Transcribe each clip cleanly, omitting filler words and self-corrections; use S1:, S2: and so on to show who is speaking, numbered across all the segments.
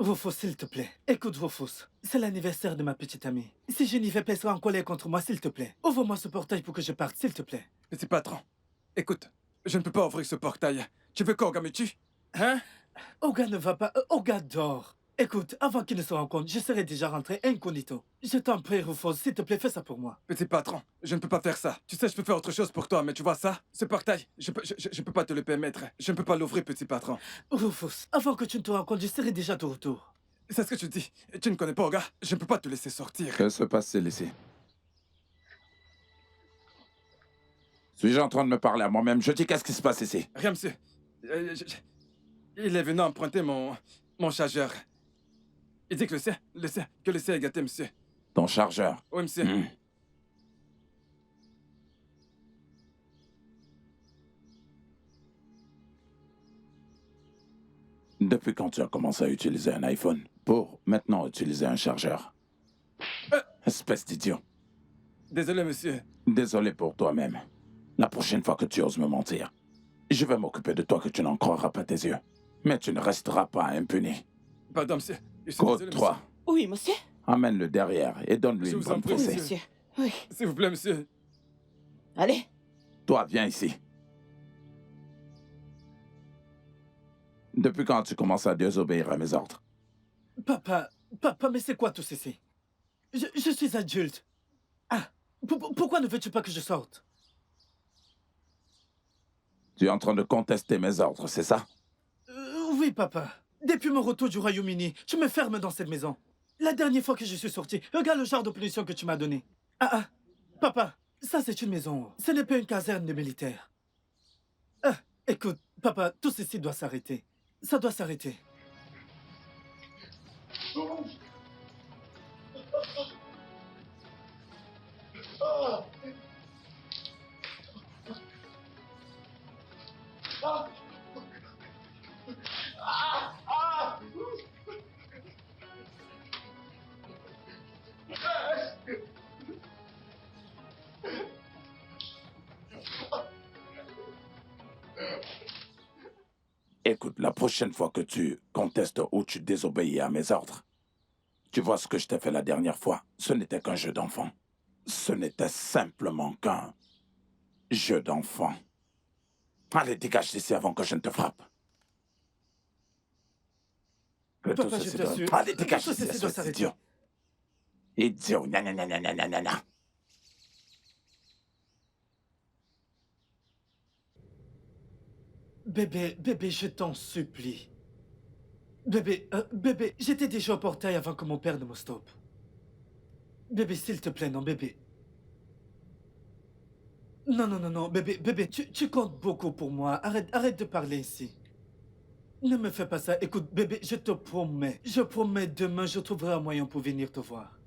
S1: Rufus, s'il te plaît. Écoute, Rufus. C'est l'anniversaire de ma petite amie. Si je n'y vais pas, elle sera en colère contre moi, s'il te plaît. Ouvre-moi ce portail pour que je parte, s'il te plaît.
S2: Petit patron, écoute, je ne peux pas ouvrir ce portail. Tu veux qu'Oga me tue? Hein?
S1: Oga ne va pas. Oga dort. Écoute, avant qu'il ne se rende compte, je serai déjà rentré incognito. Je t'en prie, Rufus, s'il te plaît, fais ça pour moi.
S2: Petit patron, je ne peux pas faire ça. Tu sais, je peux faire autre chose pour toi, mais tu vois ça? Ce portail, je peux pas te le permettre. Je ne peux pas l'ouvrir, petit patron.
S1: Rufus, avant que tu ne te rendes compte, je serai déjà de retour.
S2: C'est ce que tu dis. Tu ne connais pas Oga. Je ne peux pas te laisser sortir.
S3: Que se passe-t-il ici? Suis-je en train de me parler à moi-même? Je dis qu'est-ce qui se passe ici?
S2: Rien, monsieur. Il est venu emprunter mon chargeur. Il dit que que le sien est gâté, monsieur.
S3: Ton chargeur.
S2: Oui, monsieur.
S3: Depuis quand tu as commencé à utiliser un iPhone pour maintenant utiliser un chargeur? Espèce d'idiot.
S2: Désolé, monsieur.
S3: Désolé pour toi-même. La prochaine fois que tu oses me mentir, je vais m'occuper de toi que tu n'en croiras pas tes yeux. Mais tu ne resteras pas impuni.
S2: Pardon, monsieur. Je suis
S3: Code
S2: désolé,
S3: 3.
S2: monsieur.
S4: Oui, monsieur.
S3: Amène-le derrière et donne-lui
S2: Je
S3: une
S2: vous en
S3: bonne
S2: prie,
S4: Oui,
S3: fessée.
S4: monsieur. Oui.
S2: S'il vous plaît, monsieur.
S4: Allez.
S3: Toi, viens ici. Depuis quand tu commences à désobéir à mes ordres?
S1: Papa, mais c'est quoi tout ceci? Je suis adulte. Ah, pourquoi ne veux-tu pas que je sorte?
S3: Tu es en train de contester mes ordres, c'est ça?
S1: Oui, papa. Depuis mon retour du Royaume-Uni, tu me fermes dans cette maison. La dernière fois que je suis sorti, regarde le genre de punition que tu m'as donné. Papa, ça c'est une maison. Ce n'est pas une caserne de militaires. Écoute, papa, tout ceci doit s'arrêter. Ça doit s'arrêter.
S3: Écoute, la prochaine fois que tu contestes ou tu désobéis à mes ordres, tu vois ce que je t'ai fait la dernière fois. Ce n'était qu'un jeu d'enfant. Ce n'était simplement qu'un jeu d'enfant. Allez, dégage d'ici avant que je ne te frappe. Que tout
S1: Papa, je
S3: ceci
S1: t'assure.
S3: Allez, dégage
S1: Tout
S3: d'ici,
S1: ceci doit
S3: espèce
S1: s'arrêter.
S3: d'idiot. Idiot, nanana.
S1: Bébé, je t'en supplie. Bébé, j'étais déjà au portail avant que mon père ne me stoppe. Bébé, s'il te plaît, non, bébé. Non, bébé, tu comptes beaucoup pour moi. Arrête de parler ici. Ne me fais pas ça. Écoute, bébé, je promets, demain, je trouverai un moyen pour venir te voir.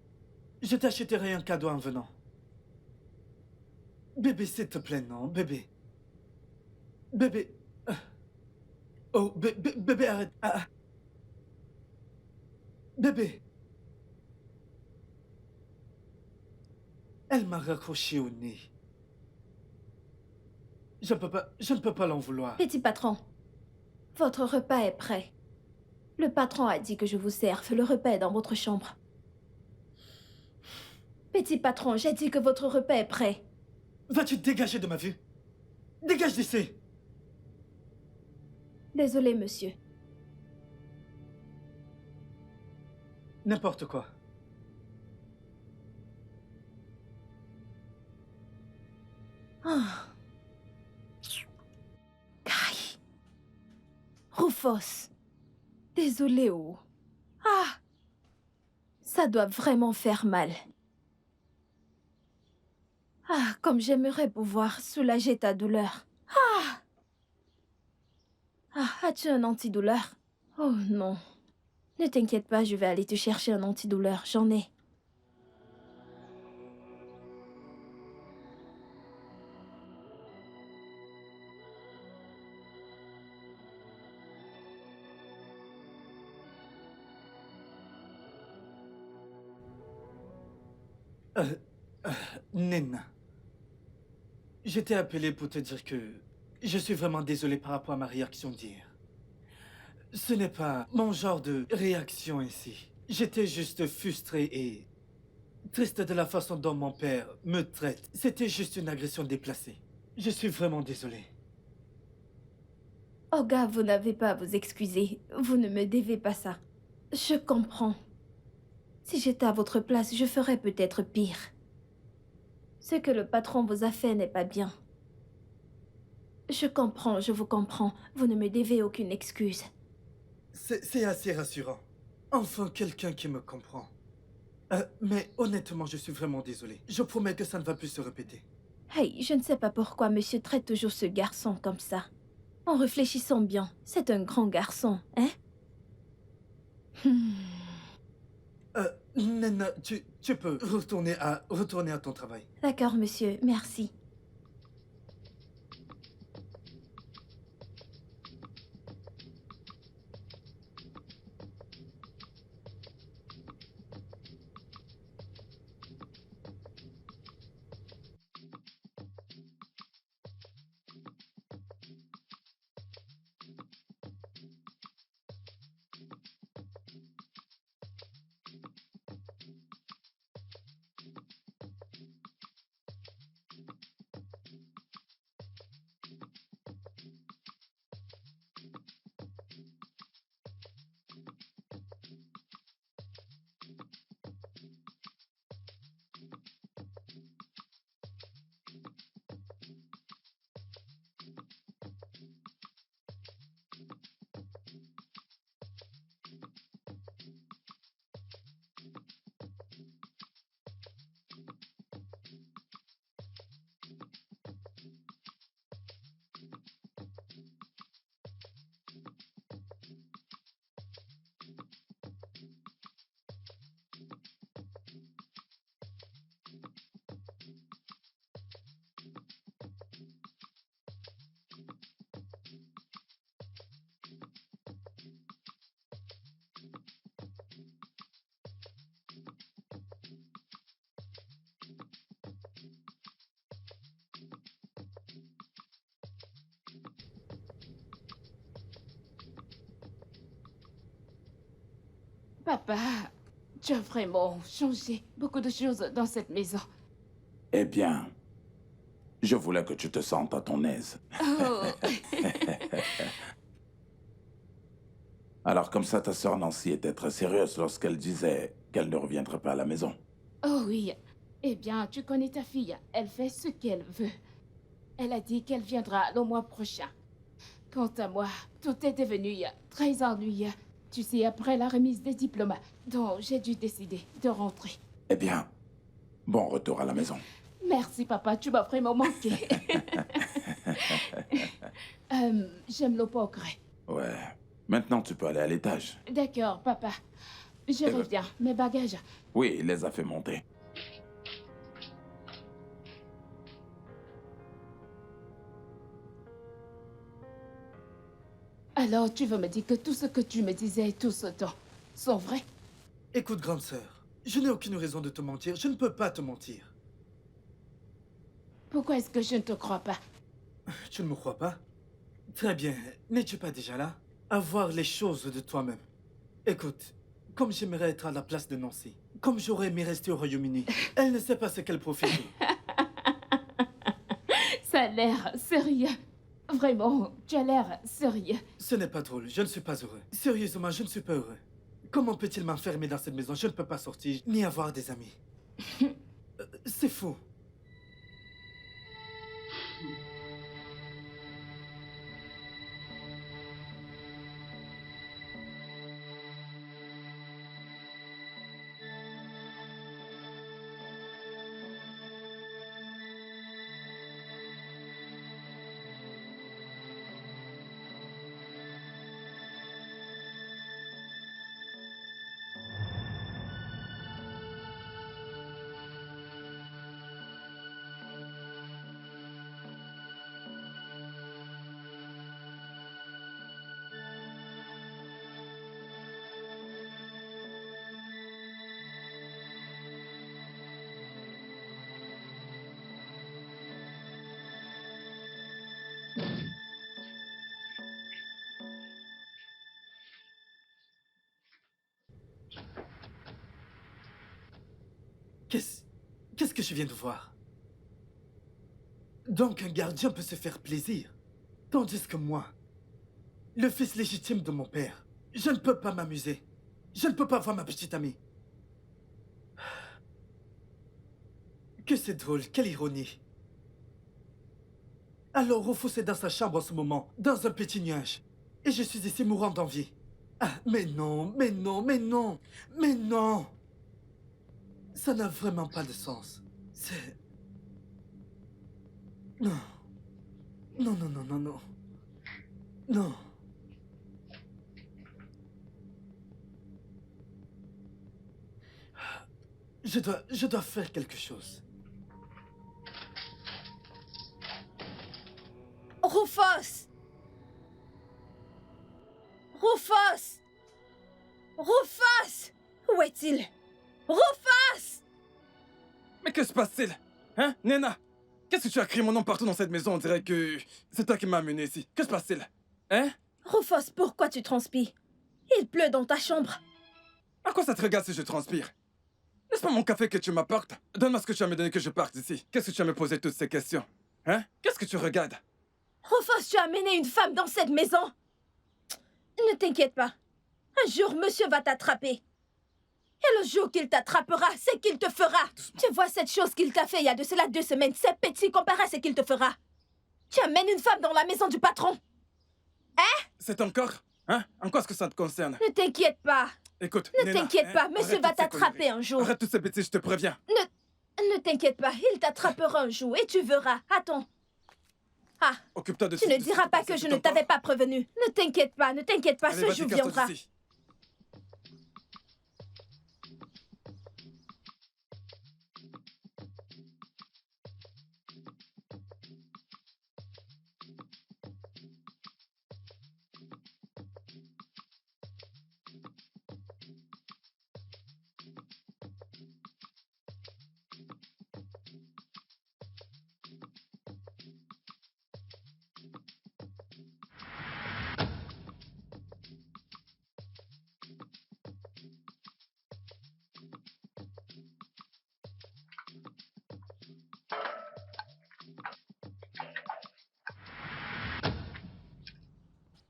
S1: Je t'achèterai un cadeau en venant. Bébé, s'il te plaît, non, bébé. Bébé. Oh, bébé, arrête. Bébé. Elle m'a raccroché au nez. Je ne peux pas l'en vouloir.
S5: Petit patron, votre repas est prêt. Le patron a dit que je vous serve. Le repas est dans votre chambre. Petit patron, j'ai dit que votre repas est prêt.
S1: Vas-tu te dégager de ma vue? Dégage d'ici!
S5: Désolé, monsieur.
S1: N'importe quoi.
S5: Ah. Kai. Rufus. Désolé, oh. Ah. Ça doit vraiment faire mal. Ah, comme j'aimerais pouvoir soulager ta douleur. As-tu un antidouleur? Oh non. Ne t'inquiète pas, je vais aller te chercher un antidouleur. J'en ai.
S1: Nina. Je t'ai appelé pour te dire que je suis vraiment désolé par rapport à ma réaction d'hier. Ce n'est pas mon genre de réaction ici. J'étais juste frustré et triste de la façon dont mon père me traite. C'était juste une agression déplacée. Je suis vraiment désolé.
S5: Olga, vous n'avez pas à vous excuser. Vous ne me devez pas ça. Je comprends. Si j'étais à votre place, je ferais peut-être pire. Ce que le patron vous a fait n'est pas bien. Je comprends, je vous comprends. Vous ne me devez aucune excuse.
S1: C'est assez rassurant. Enfin, quelqu'un qui me comprend. Mais honnêtement, je suis vraiment désolé. Je promets que ça ne va plus se répéter.
S5: Hey, je ne sais pas pourquoi monsieur traite toujours ce garçon comme ça. En réfléchissant bien, c'est un grand garçon, hein?
S1: Nana, tu peux retourner à ton travail.
S5: D'accord, monsieur, merci.
S4: Papa, tu as vraiment changé beaucoup de choses dans cette maison.
S3: Eh bien, je voulais que tu te sentes à ton aise.
S4: Oh,
S3: Alors comme ça, ta sœur Nancy était très sérieuse lorsqu'elle disait qu'elle ne reviendrait pas à la maison.
S4: oh oui. Eh bien, tu connais ta fille. Elle fait ce qu'elle veut. Elle a dit qu'elle viendra le mois prochain. Quant à moi, tout est devenu très ennuyeux. Tu sais, après la remise des diplômes, donc j'ai dû décider de rentrer.
S3: Eh bien, bon retour à la maison.
S4: Merci, papa, tu m'as vraiment manqué. J'aime le progrès.
S3: Ouais. Maintenant, tu peux aller à l'étage.
S4: D'accord, papa. Je
S3: ben-
S4: reviens. Mes bagages.
S3: Oui, il les a fait monter.
S4: Alors, tu veux me dire que tout ce que tu me disais tout ce temps sont vrais?
S1: Écoute, grande sœur, je n'ai aucune raison de te mentir. Je ne peux pas te mentir.
S4: Pourquoi est-ce que je ne te crois pas?
S1: Tu ne me crois pas? Très bien. N'es-tu pas déjà là? À voir les choses de toi-même. Écoute, comme j'aimerais être à la place de Nancy, comme j'aurais aimé rester au Royaume-Uni, elle ne sait pas ce qu'elle profite.
S4: Ça a l'air sérieux. Vraiment, tu as l'air sérieux.
S1: Ce n'est pas drôle, je ne suis pas heureux. Sérieusement, je ne suis pas heureux. Comment peut-il m'enfermer dans cette maison? Je ne peux pas sortir, ni avoir des amis. C'est fou. Qu'est-ce... Qu'est-ce que je viens de voir? Donc un gardien peut se faire plaisir. Tandis que moi, le fils légitime de mon père, je ne peux pas m'amuser. Je ne peux pas voir ma petite amie. Que c'est drôle, quelle ironie. Alors Rufus est dans sa chambre en ce moment, dans un petit nuage. Et je suis ici mourant d'envie. Ah, mais non, mais non, mais non, mais non. Ça n'a vraiment pas de sens. C'est... Non. Non, non, non, non, non. Non. Je dois faire quelque chose.
S5: Rufus! Rufus! Rufus! Où est-il? Rufus!
S2: Mais que se passe-t-il? Hein, Nena? Qu'est-ce que tu as crié mon nom partout dans cette maison? On dirait que c'est toi qui m'as amené ici. Que se passe-t-il? Hein?
S5: Rufus, pourquoi tu transpires? Il pleut dans ta chambre.
S2: À quoi ça te regarde si je transpire? N'est-ce pas mon café que tu m'apportes? Donne-moi ce que tu as me donné que je parte d'ici. Qu'est-ce que tu as me posé toutes ces questions? Hein? Qu'est-ce que tu regardes?
S5: Rufus, tu as amené une femme dans cette maison. Ne t'inquiète pas. Un jour, monsieur va t'attraper. Et le jour qu'il t'attrapera, c'est qu'il te fera. Tu vois cette chose qu'il t'a fait il y a de cela 2 semaines, c'est petit comparé à ce qu'il te fera. Tu amènes une femme dans la maison du patron.
S2: C'est encore? Hein? En quoi est-ce que ça te concerne?
S5: Ne t'inquiète pas.
S2: Écoute,
S5: Ne
S2: Nena,
S5: t'inquiète
S2: hein,
S5: pas, monsieur
S2: arrête
S5: va
S2: toutes ces
S5: t'attraper
S2: conneries.
S5: un jour.
S2: Arrête toutes ces bêtises, je te préviens.
S5: Ne t'inquiète pas, il t'attrapera un jour et tu verras. Attends. Ah,
S2: Occupe-toi de
S5: tu ne diras pas que je ne t'avais pas prévenu. Ne t'inquiète pas,
S2: Allez,
S5: ce
S2: vas-y,
S5: jour
S2: casse-toi
S5: viendra.
S2: d'ici.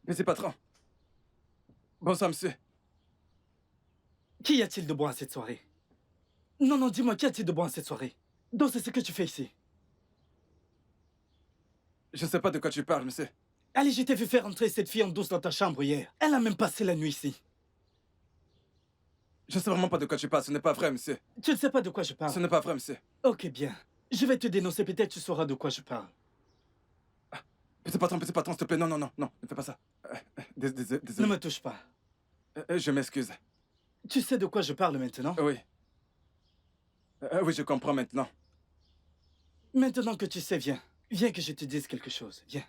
S2: Monsieur patron. Bonsoir, monsieur.
S1: Qu'y a-t-il de bon à cette soirée? Non, non, dis-moi, qu'y a-t-il de bon à cette soirée? Donc c'est ce que tu fais ici.
S2: Je sais pas de quoi tu parles, monsieur.
S1: Allez, je t'ai vu faire entrer cette fille en douce dans ta chambre hier. Elle a même passé la nuit ici.
S2: Je sais vraiment pas de quoi tu parles. Ce n'est pas vrai, monsieur.
S1: Tu ne sais pas de quoi je
S2: Ce
S1: parle.
S2: n'est pas vrai, monsieur.
S1: Ok, bien. Je vais te dénoncer, peut-être tu sauras de quoi je parle.
S2: Monsieur patron, s'il te plaît. Non, non, non, non. Ne fais pas ça.
S1: Ne
S2: Désolé.
S1: me touche pas.
S2: Je m'excuse.
S1: Tu sais de quoi je parle maintenant?
S2: Oui. Oui, je comprends maintenant.
S1: Maintenant que tu sais, viens. Viens que je te dise quelque chose. Viens.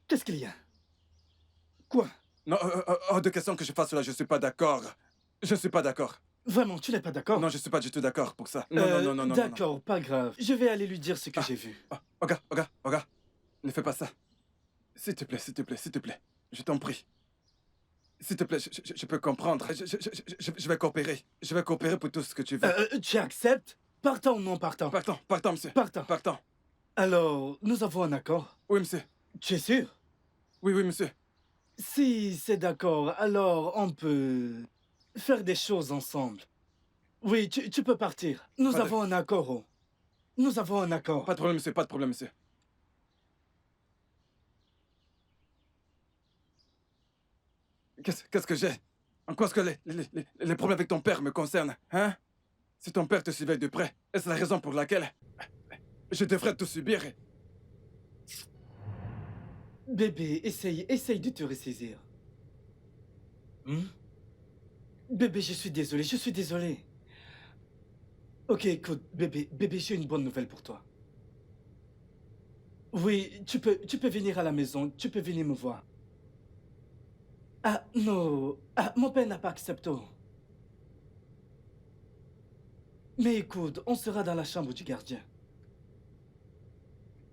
S1: Qu'est-ce qu'il y a? Quoi?
S2: Non, hors de question que je fasse cela. Je suis pas d'accord. Je suis pas d'accord.
S1: Vraiment, tu n'es pas d'accord?
S2: Non, je suis pas du tout d'accord pour ça. Non, non, non, non, non.
S1: D'accord, pas grave. Je vais aller lui dire ce que
S2: Ah.
S1: j'ai vu.
S2: Oh, regarde. Ne fais pas ça. S'il te plaît, s'il te plaît, s'il te plaît. Je t'en prie. S'il te plaît, je peux comprendre. Je vais coopérer. Je vais coopérer pour tout ce que tu veux.
S1: Tu acceptes? Partant ou non partant?
S2: Partons, monsieur.
S1: Partant.
S2: Partons.
S1: Alors, nous avons un accord.
S2: Oui, monsieur.
S1: Tu es sûr?
S2: Oui, monsieur.
S1: Si c'est d'accord, alors on peut faire des choses ensemble. Oui, tu peux partir. Nous
S2: Pas de-
S1: avons un accord. Oh. Nous avons un accord.
S2: Pas de problème, monsieur. Pas de problème, monsieur. Qu'est-ce que j'ai? En quoi est-ce que les problèmes avec ton père me concernent, hein? Si ton père te suivait de près, est-ce la raison pour laquelle je devrais tout subir?
S1: Bébé, essaye de te ressaisir. Hmm? Bébé, je suis désolé. Ok, écoute, bébé, j'ai une bonne nouvelle pour toi. Oui, tu peux venir à la maison, tu peux venir me voir. Ah, non, mon père n'a pas accepté. Mais écoute, on sera dans la chambre du gardien.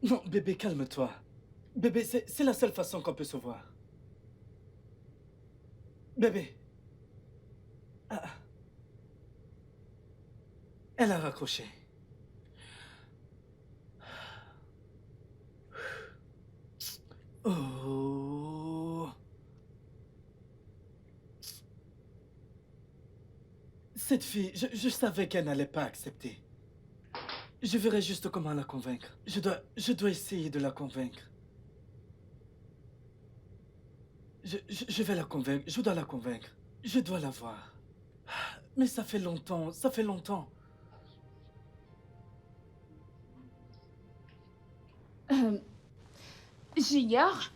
S1: Non, bébé, calme-toi. Bébé, c'est la seule façon qu'on peut se voir. Bébé. Ah. Elle a raccroché. Oh. Cette fille, je savais qu'elle n'allait pas accepter. Je verrai juste comment la convaincre. Je dois essayer de la convaincre. Je vais la convaincre. Je dois la convaincre. Je dois la voir. Mais ça fait longtemps. Ça fait longtemps.
S4: J'ignore.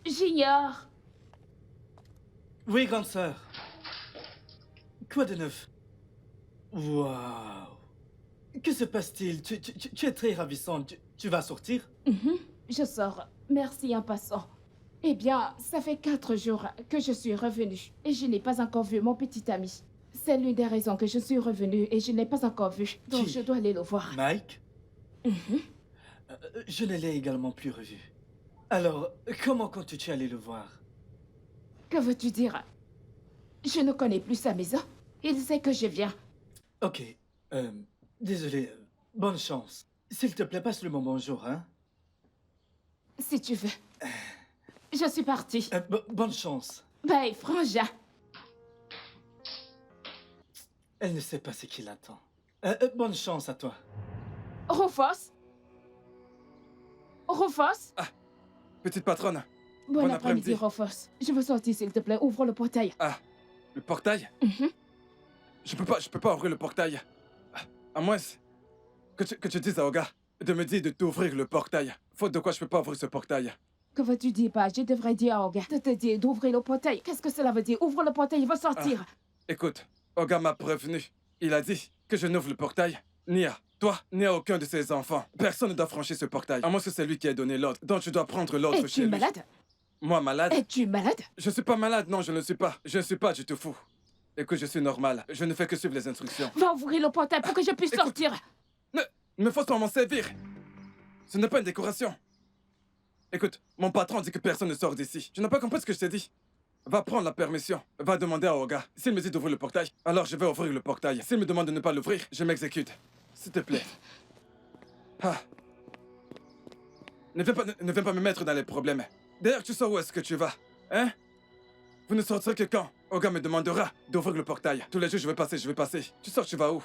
S4: J'ignore.
S1: Oui, grande sœur. Quoi de neuf? Waouh. Que se passe-t-il? Tu es très ravissante. Tu vas sortir?
S4: Je sors. Merci en passant. Eh bien, ça fait 4 jours que je suis revenue et je n'ai pas encore vu mon petit ami. C'est l'une des raisons que je suis revenue et je n'ai pas encore vu. Donc
S1: Qui?
S4: je dois aller le voir.
S1: Mike? Je ne l'ai également plus revu. Alors, comment comptes-tu aller le voir?
S4: Que veux-tu dire? Je ne connais plus sa maison. Il sait que je viens.
S1: Ok. Désolé. Bonne chance. S'il te plaît, passe-le-moi bonjour, hein?
S4: Si tu veux. Je suis partie.
S1: Bonne chance.
S4: Bye, frangin.
S1: Elle ne sait pas ce qui l'attend. Bonne chance à toi.
S4: Rufus? Rufus?
S2: Petite patronne.
S4: Bon
S2: après-midi.
S4: après-midi, Rufus. Je veux sortir, s'il te plaît. Ouvre le portail.
S2: Ah, le portail? Je peux pas ouvrir le portail. À moins que tu dises à Oga de me dire de t'ouvrir le portail. Faute de quoi je peux pas ouvrir ce portail.
S4: Que veux-tu dire, pas? Je devrais dire à Olga de te dire d'ouvrir le portail. Qu'est-ce que cela veut dire? Ouvre le portail, il va sortir.
S2: Écoute, Oga m'a prévenu. Il a dit que je n'ouvre le portail ni à toi, ni à aucun de ses enfants. Personne ne doit franchir ce portail, à moins que c'est lui qui ait donné l'ordre. Donc tu dois prendre l'ordre chez
S4: Es-tu
S2: lui.
S4: malade?
S2: Moi, malade?
S4: Es-tu malade?
S2: Je suis pas malade, non, je ne le suis pas. Je ne suis pas du tout fou. Écoute, je suis normal. Je ne fais que suivre les instructions.
S4: Va ouvrir le portail pour que je puisse
S2: Écoute.
S4: sortir.
S2: Ne me force pas à m'en servir. Ce n'est pas une décoration. Écoute, mon patron dit que personne ne sort d'ici. Tu n'as pas compris ce que je t'ai dit? Va prendre la permission. Va demander à Oga. S'il me dit d'ouvrir le portail, alors je vais ouvrir le portail. S'il me demande de ne pas l'ouvrir, je m'exécute. S'il te plaît. Ah. Ne viens pas me mettre dans les problèmes. D'ailleurs, tu sais où est-ce que tu vas? Hein? Vous ne sortirez que quand Oga me demandera d'ouvrir le portail. Tous les jours, je vais passer. Tu sors, tu vas où?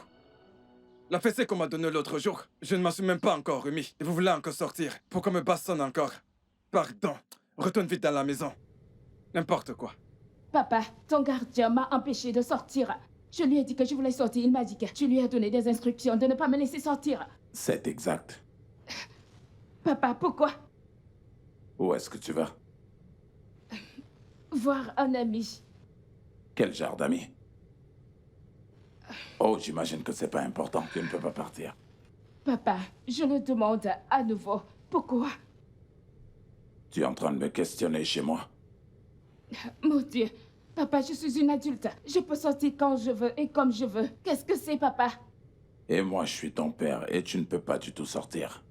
S2: La fessée qu'on m'a donnée l'autre jour, je ne m'en suis même pas encore remis. Et vous voulez encore sortir? Pourquoi me bastonne encore? Pardon. Retourne vite dans la maison. N'importe quoi.
S4: Papa, ton gardien m'a empêché de sortir. Je lui ai dit que je voulais sortir. Il m'a dit que tu lui as donné des instructions de ne pas me laisser sortir.
S3: C'est exact.
S4: Papa, pourquoi?
S3: Où est-ce que tu vas?
S4: Voir un ami.
S3: Quel genre d'ami? Oh, j'imagine que c'est pas important, tu ne peux pas partir.
S4: Papa, je le demande à nouveau. Pourquoi?
S3: Tu es en train de me questionner chez moi?
S4: Mon Dieu. Papa, je suis une adulte. Je peux sortir quand je veux et comme je veux. Qu'est-ce que c'est, papa?
S3: Et moi, je suis ton père et tu ne peux pas du tout sortir.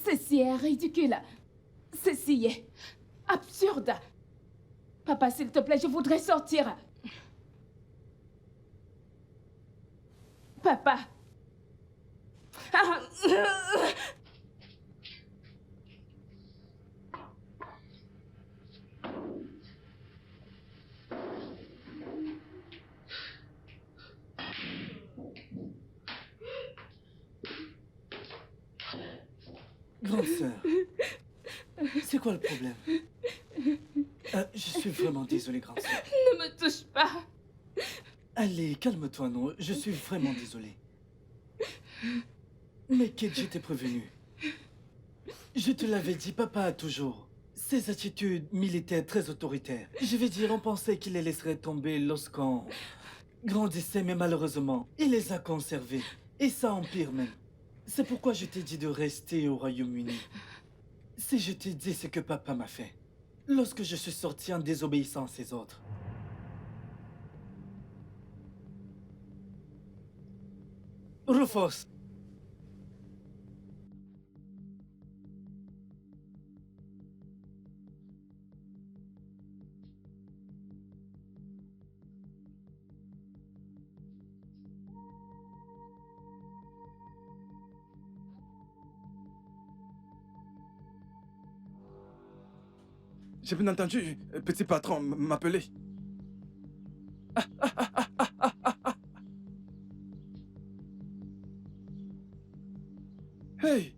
S4: Ceci est ridicule. Ceci est absurde. Papa, s'il te plaît, je voudrais sortir. Papa. Ah.
S1: Grande sœur. C'est quoi le problème? Je suis vraiment désolé, grande sœur.
S4: Ne me touche pas.
S1: Allez, calme-toi, non. Je suis vraiment désolé. Mais Kate, je t'ai prévenu. Je te l'avais dit, papa a toujours ces attitudes militaires très autoritaires. Je vais dire, on pensait qu'il les laisserait tomber lorsqu'on grandissait, mais malheureusement, il les a conservés. Et ça empire même. C'est pourquoi je t'ai dit de rester au Royaume-Uni. Si je t'ai dit ce que papa m'a fait, lorsque je suis sorti en désobéissant à ses ordres. Rufus!
S2: J'ai bien entendu petit patron m'appeler. Hey!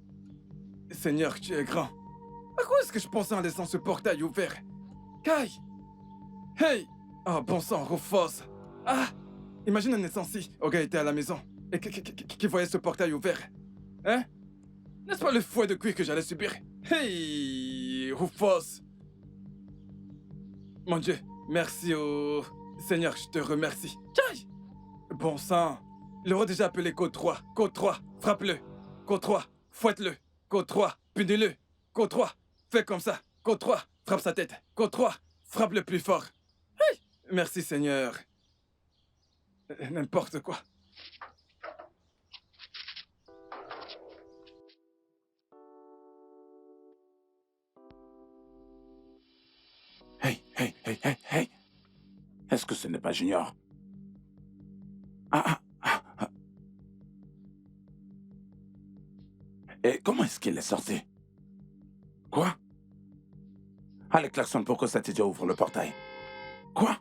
S2: Seigneur, tu es grand. À quoi est-ce que je pensais en laissant ce portail ouvert? Kai! Hey! Oh, bon sang, Rufus! Ah! Imagine un instant si Oga était à la maison et qui voyait ce portail ouvert. Hein? N'est-ce pas le fouet de cuir que j'allais subir? Hey! Rufus! Mon Dieu, merci au... Seigneur, je te remercie. Kai! Bon sang! Il aurait déjà appelé Code 3. Code 3, frappe-le. Code 3, fouette-le. Code 3, punis-le. Code 3, fais comme ça. Code 3, frappe sa tête. Code 3, frappe le plus fort. Hey! Merci Seigneur. N'importe quoi.
S3: Hey, hey, hey, hey, hey. Est-ce que ce n'est pas Junior? Ah, ah, ah. Et comment est-ce qu'il est sorti? Quoi? Allez, klaxonne pour que cet idiot ouvre le portail. Quoi?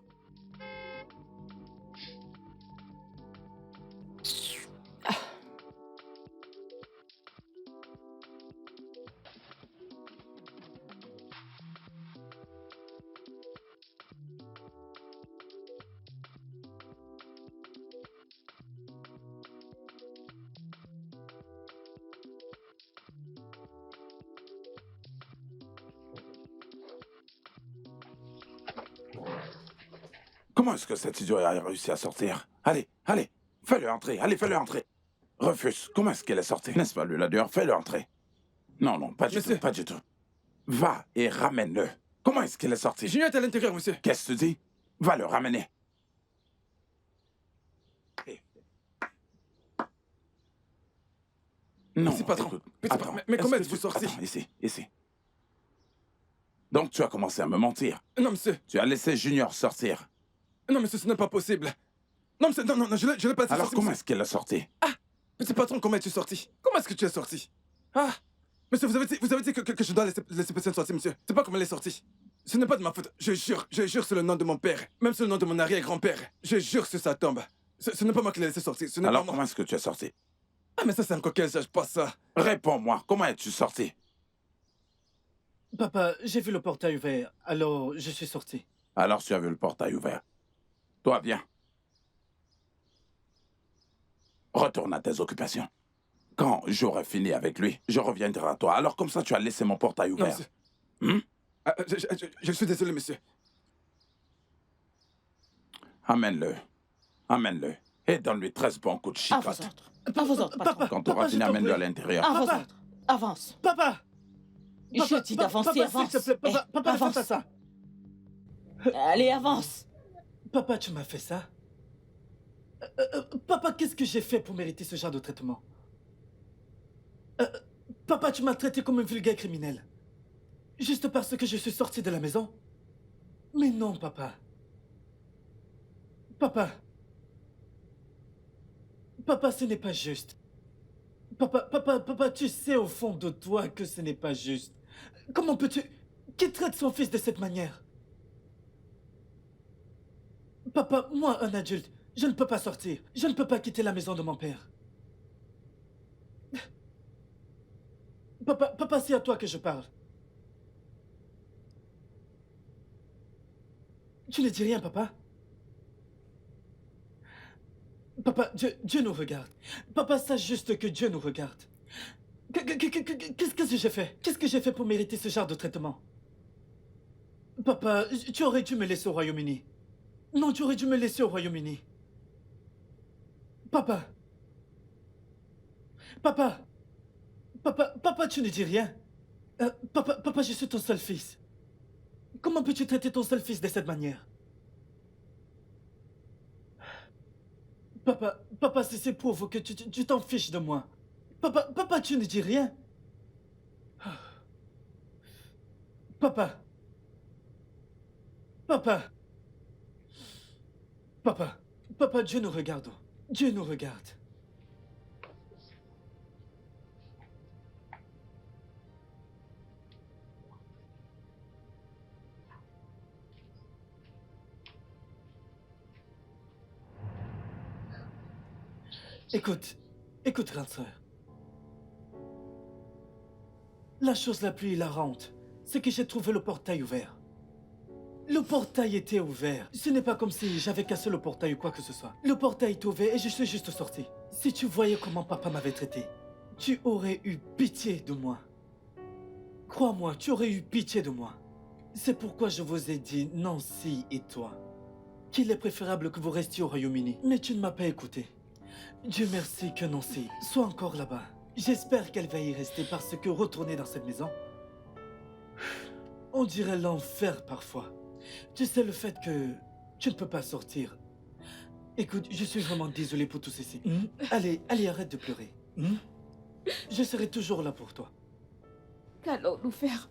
S3: Comment est-ce que cet idiot a réussi à sortir? Allez, allez, fais-le entrer, allez, fais-le entrer. Refuse, comment est-ce qu'il est sorti? N'est-ce pas lui la dehors? Fais-le entrer. Non, non, pas du
S2: Monsieur.
S3: tout, pas du tout. Va et ramène-le. Comment est-ce qu'il est sorti?
S2: Junior est à l'intérieur, monsieur.
S3: Qu'est-ce que tu dis? Va le ramener. Non,
S2: Petit patron.
S3: écoute,
S2: Petit
S3: attends,
S2: patron. Mais comment
S3: est-ce que
S2: êtes-vous sorti?
S3: Attends, ici, ici. Donc tu as commencé à me mentir.
S2: Non, monsieur.
S3: Tu as laissé Junior sortir.
S2: Non, monsieur, ce n'est pas possible. Non, monsieur, non, non, non, je l'ai pas laissé
S3: Alors
S2: sortir,
S3: comment
S2: monsieur.
S3: est-ce qu'elle est sortie?
S2: Petit patron, comment es-tu sorti? Comment est-ce que tu es sorti? Ah! Monsieur, vous avez dit que je dois laisser personne sortir, monsieur. C'est pas comment elle est sortie. Ce n'est pas de ma faute. Je jure sur le nom de mon père. Même sur le nom de mon arrière-grand-père. Je jure sur sa tombe. Ce n'est pas moi qui l'ai laissé sortir. Ce n'est
S3: Alors
S2: pas moi.
S3: comment est-ce que tu es sorti?
S2: Ah, mais ça, c'est encore quel âge, pas ça.
S3: Réponds-moi, comment es-tu sorti?
S1: Papa, j'ai vu le portail ouvert, alors je suis sorti.
S3: Alors tu as vu le portail ouvert. Toi, viens. Retourne à tes occupations. Quand j'aurai fini avec lui, je reviendrai à toi. Alors comme ça, tu as laissé mon portail
S2: Non,
S3: ouvert.
S2: monsieur. Ah, je suis désolé, monsieur.
S3: Amène-le. Amène-le. Et donne-lui 13 bons coups de
S6: À vous
S3: chicotte.
S6: autres. À vous autres, patron.
S1: Papa,
S3: Quand tu auras
S1: papa,
S3: fini,
S1: je t'en
S3: amène-le à
S1: prie.
S3: l'intérieur.
S6: À vous
S1: Papa.
S6: autres. Avance.
S1: Papa!
S6: Je dis d'avancer,
S1: papa,
S6: avance.
S1: s'il te plaît, papa,
S6: Eh,
S1: papa, ne fais
S6: avance.
S1: pas ça.
S6: Allez, avance.
S1: Papa, tu m'as fait ça? Papa, qu'est-ce que j'ai fait pour mériter ce genre de traitement? Papa, tu m'as traité comme un vulgaire criminel. Juste parce que je suis sorti de la maison? Mais non, papa. Papa. Papa, ce n'est pas juste. Papa, tu sais au fond de toi que ce n'est pas juste. Comment peux-tu... Qui traite son fils de cette manière? Papa, moi, un adulte, je ne peux pas sortir. Je ne peux pas quitter la maison de mon père. Papa, c'est à toi que je parle. Tu ne dis rien, papa? Papa, Dieu nous regarde. Papa, sache juste que Dieu nous regarde. Qu'est-ce que j'ai fait? Qu'est-ce que j'ai fait pour mériter ce genre de traitement? Papa, tu aurais dû me laisser au Royaume-Uni. Non, tu aurais dû me laisser au Royaume-Uni. Papa. Papa, tu ne dis rien. Papa, je suis ton seul fils. Comment peux-tu traiter ton seul fils de cette manière? Papa, c'est prouve que tu t'en fiches de moi. Papa, tu ne dis rien. Papa. Papa, Dieu nous regarde. Dieu nous regarde. Écoute, écoute, grande sœur. La chose la plus hilarante, c'est que j'ai trouvé le portail ouvert. Le portail était ouvert. Ce n'est pas comme si j'avais cassé le portail ou quoi que ce soit. Le portail est ouvert et je suis juste sorti. Si tu voyais comment papa m'avait traité, tu aurais eu pitié de moi. Crois-moi, tu aurais eu pitié de moi. C'est pourquoi je vous ai dit, Nancy et toi, qu'il est préférable que vous restiez au Royaume-Uni. Mais tu ne m'as pas écouté. Dieu merci que Nancy soit encore là-bas. J'espère qu'elle va y rester parce que retourner dans cette maison, on dirait l'enfer parfois. Tu sais le fait que tu ne peux pas sortir. Écoute, je suis vraiment désolé pour tout ceci. Allez, allez, arrête de pleurer. Je serai toujours là pour toi.
S4: Qu'allons-nous faire?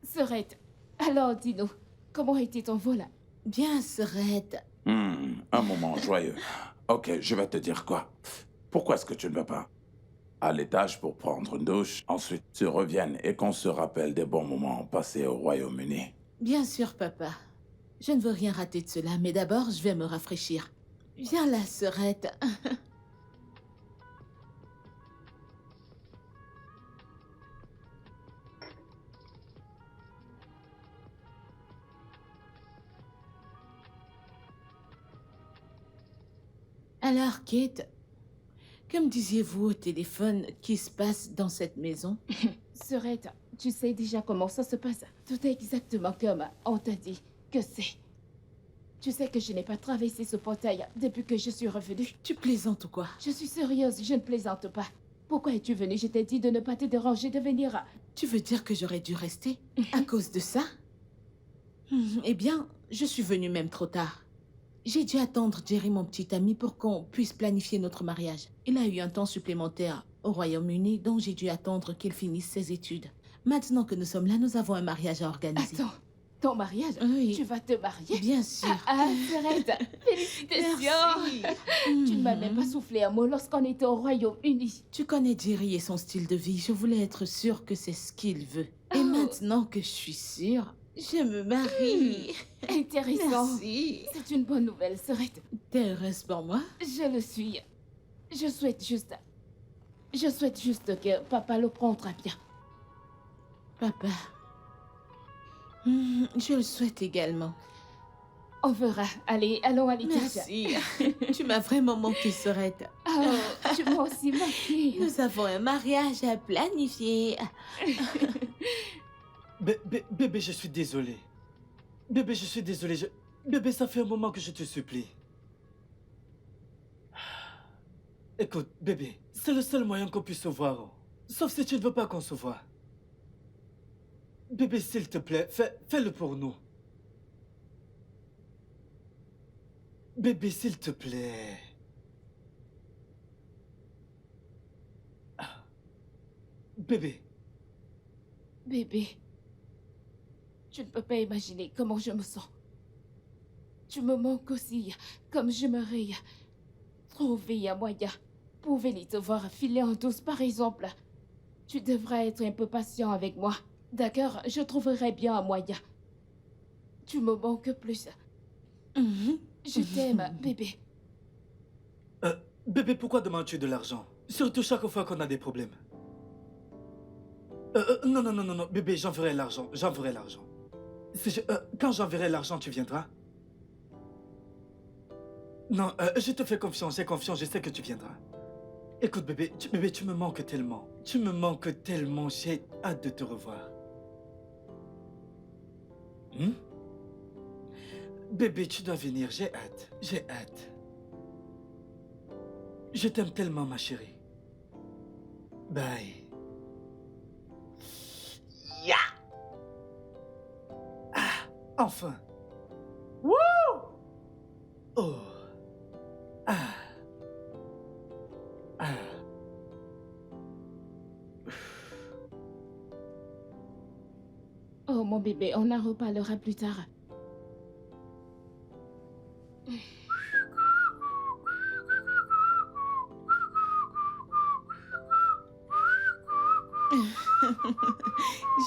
S4: Sœurette, alors dis-nous, comment était ton vol?
S6: Bien, Sœurette.
S3: Un moment joyeux. Ok, je vais te dire quoi. Pourquoi est-ce que tu ne vas pas à l'étage pour prendre une douche, ensuite tu reviennes et qu'on se rappelle des bons moments passés au Royaume-Uni?
S6: Bien sûr, papa. Je ne veux rien rater de cela, mais d'abord, je vais me rafraîchir. Viens là, Sœurette. Alors, Kate, que me disiez-vous au téléphone qui se passe dans cette maison?
S4: Sœurette, tu sais déjà comment ça se passe. Tout est exactement comme on t'a dit que c'est. Tu sais que je n'ai pas traversé ce portail depuis que je suis revenue.
S6: Tu plaisantes ou quoi?
S4: Je suis sérieuse, je ne plaisante pas. Pourquoi es-tu venue? Je t'ai dit de ne pas te déranger, de venir.
S6: Tu veux dire que j'aurais dû rester à cause de ça? Eh bien, je suis venue même trop tard. J'ai dû attendre Jerry, mon petit ami, pour qu'on puisse planifier notre mariage. Il a eu un temps supplémentaire au Royaume-Uni, donc j'ai dû attendre qu'il finisse ses études. Maintenant que nous sommes là, nous avons un mariage à organiser.
S4: Attends, ton mariage?
S6: Oui.
S4: Tu vas te marier?
S6: Bien sûr.
S4: Ah, Sœurette, félicitations! Tu ne m'as même pas soufflé un mot lorsqu'on était au Royaume-Uni.
S6: Tu connais Jerry et son style de vie. Je voulais être sûre que c'est ce qu'il veut. Et
S4: Oh.
S6: maintenant que je suis sûre, je me marie.
S4: Intéressant.
S6: Merci.
S4: C'est une bonne nouvelle, Sœurette.
S6: T'es heureuse pour moi?
S4: Je le suis. Je souhaite juste que papa le prendra bien.
S6: Papa. Je le souhaite également.
S4: On verra. Allez, allons à l'étage.
S6: Merci. Tu m'as vraiment manqué, Sorette.
S4: Oh, tu m'as aussi manqué.
S6: Nous avons un mariage à planifier.
S1: Bébé, je suis désolé. Bébé, je suis désolé. Bébé, ça fait un moment que je te supplie. Écoute, bébé, c'est le seul moyen qu'on puisse se voir. Sauf si tu ne veux pas qu'on se voit. Bébé, s'il te plaît, fais-le pour nous. Bébé, s'il te plaît. Bébé.
S4: Bébé, tu ne peux pas imaginer comment je me sens. Tu me manques aussi, comme j'aimerais trouver un moyen pour venir te voir filer en douce, par exemple. Tu devrais être un peu patient avec moi. D'accord, je trouverai bien un moyen. Tu me manques plus. Je t'aime, bébé.
S1: Bébé, pourquoi demandes-tu de l'argent? Surtout chaque fois qu'on a des problèmes. Non, non, non, non, non, bébé, j'enverrai l'argent, j'enverrai l'argent. Quand j'enverrai l'argent, tu viendras? Non, je te fais confiance, j'ai confiance, je sais que tu viendras. Écoute, bébé, tu me manques tellement. Tu me manques tellement, j'ai hâte de te revoir. Hmm? Bébé, tu dois venir, j'ai hâte, j'ai hâte. Je t'aime tellement, ma chérie. Bye. Ya! Ah, enfin. Wouh! Oh. Ah. Ah.
S4: Oh, mon bébé, on en reparlera plus tard.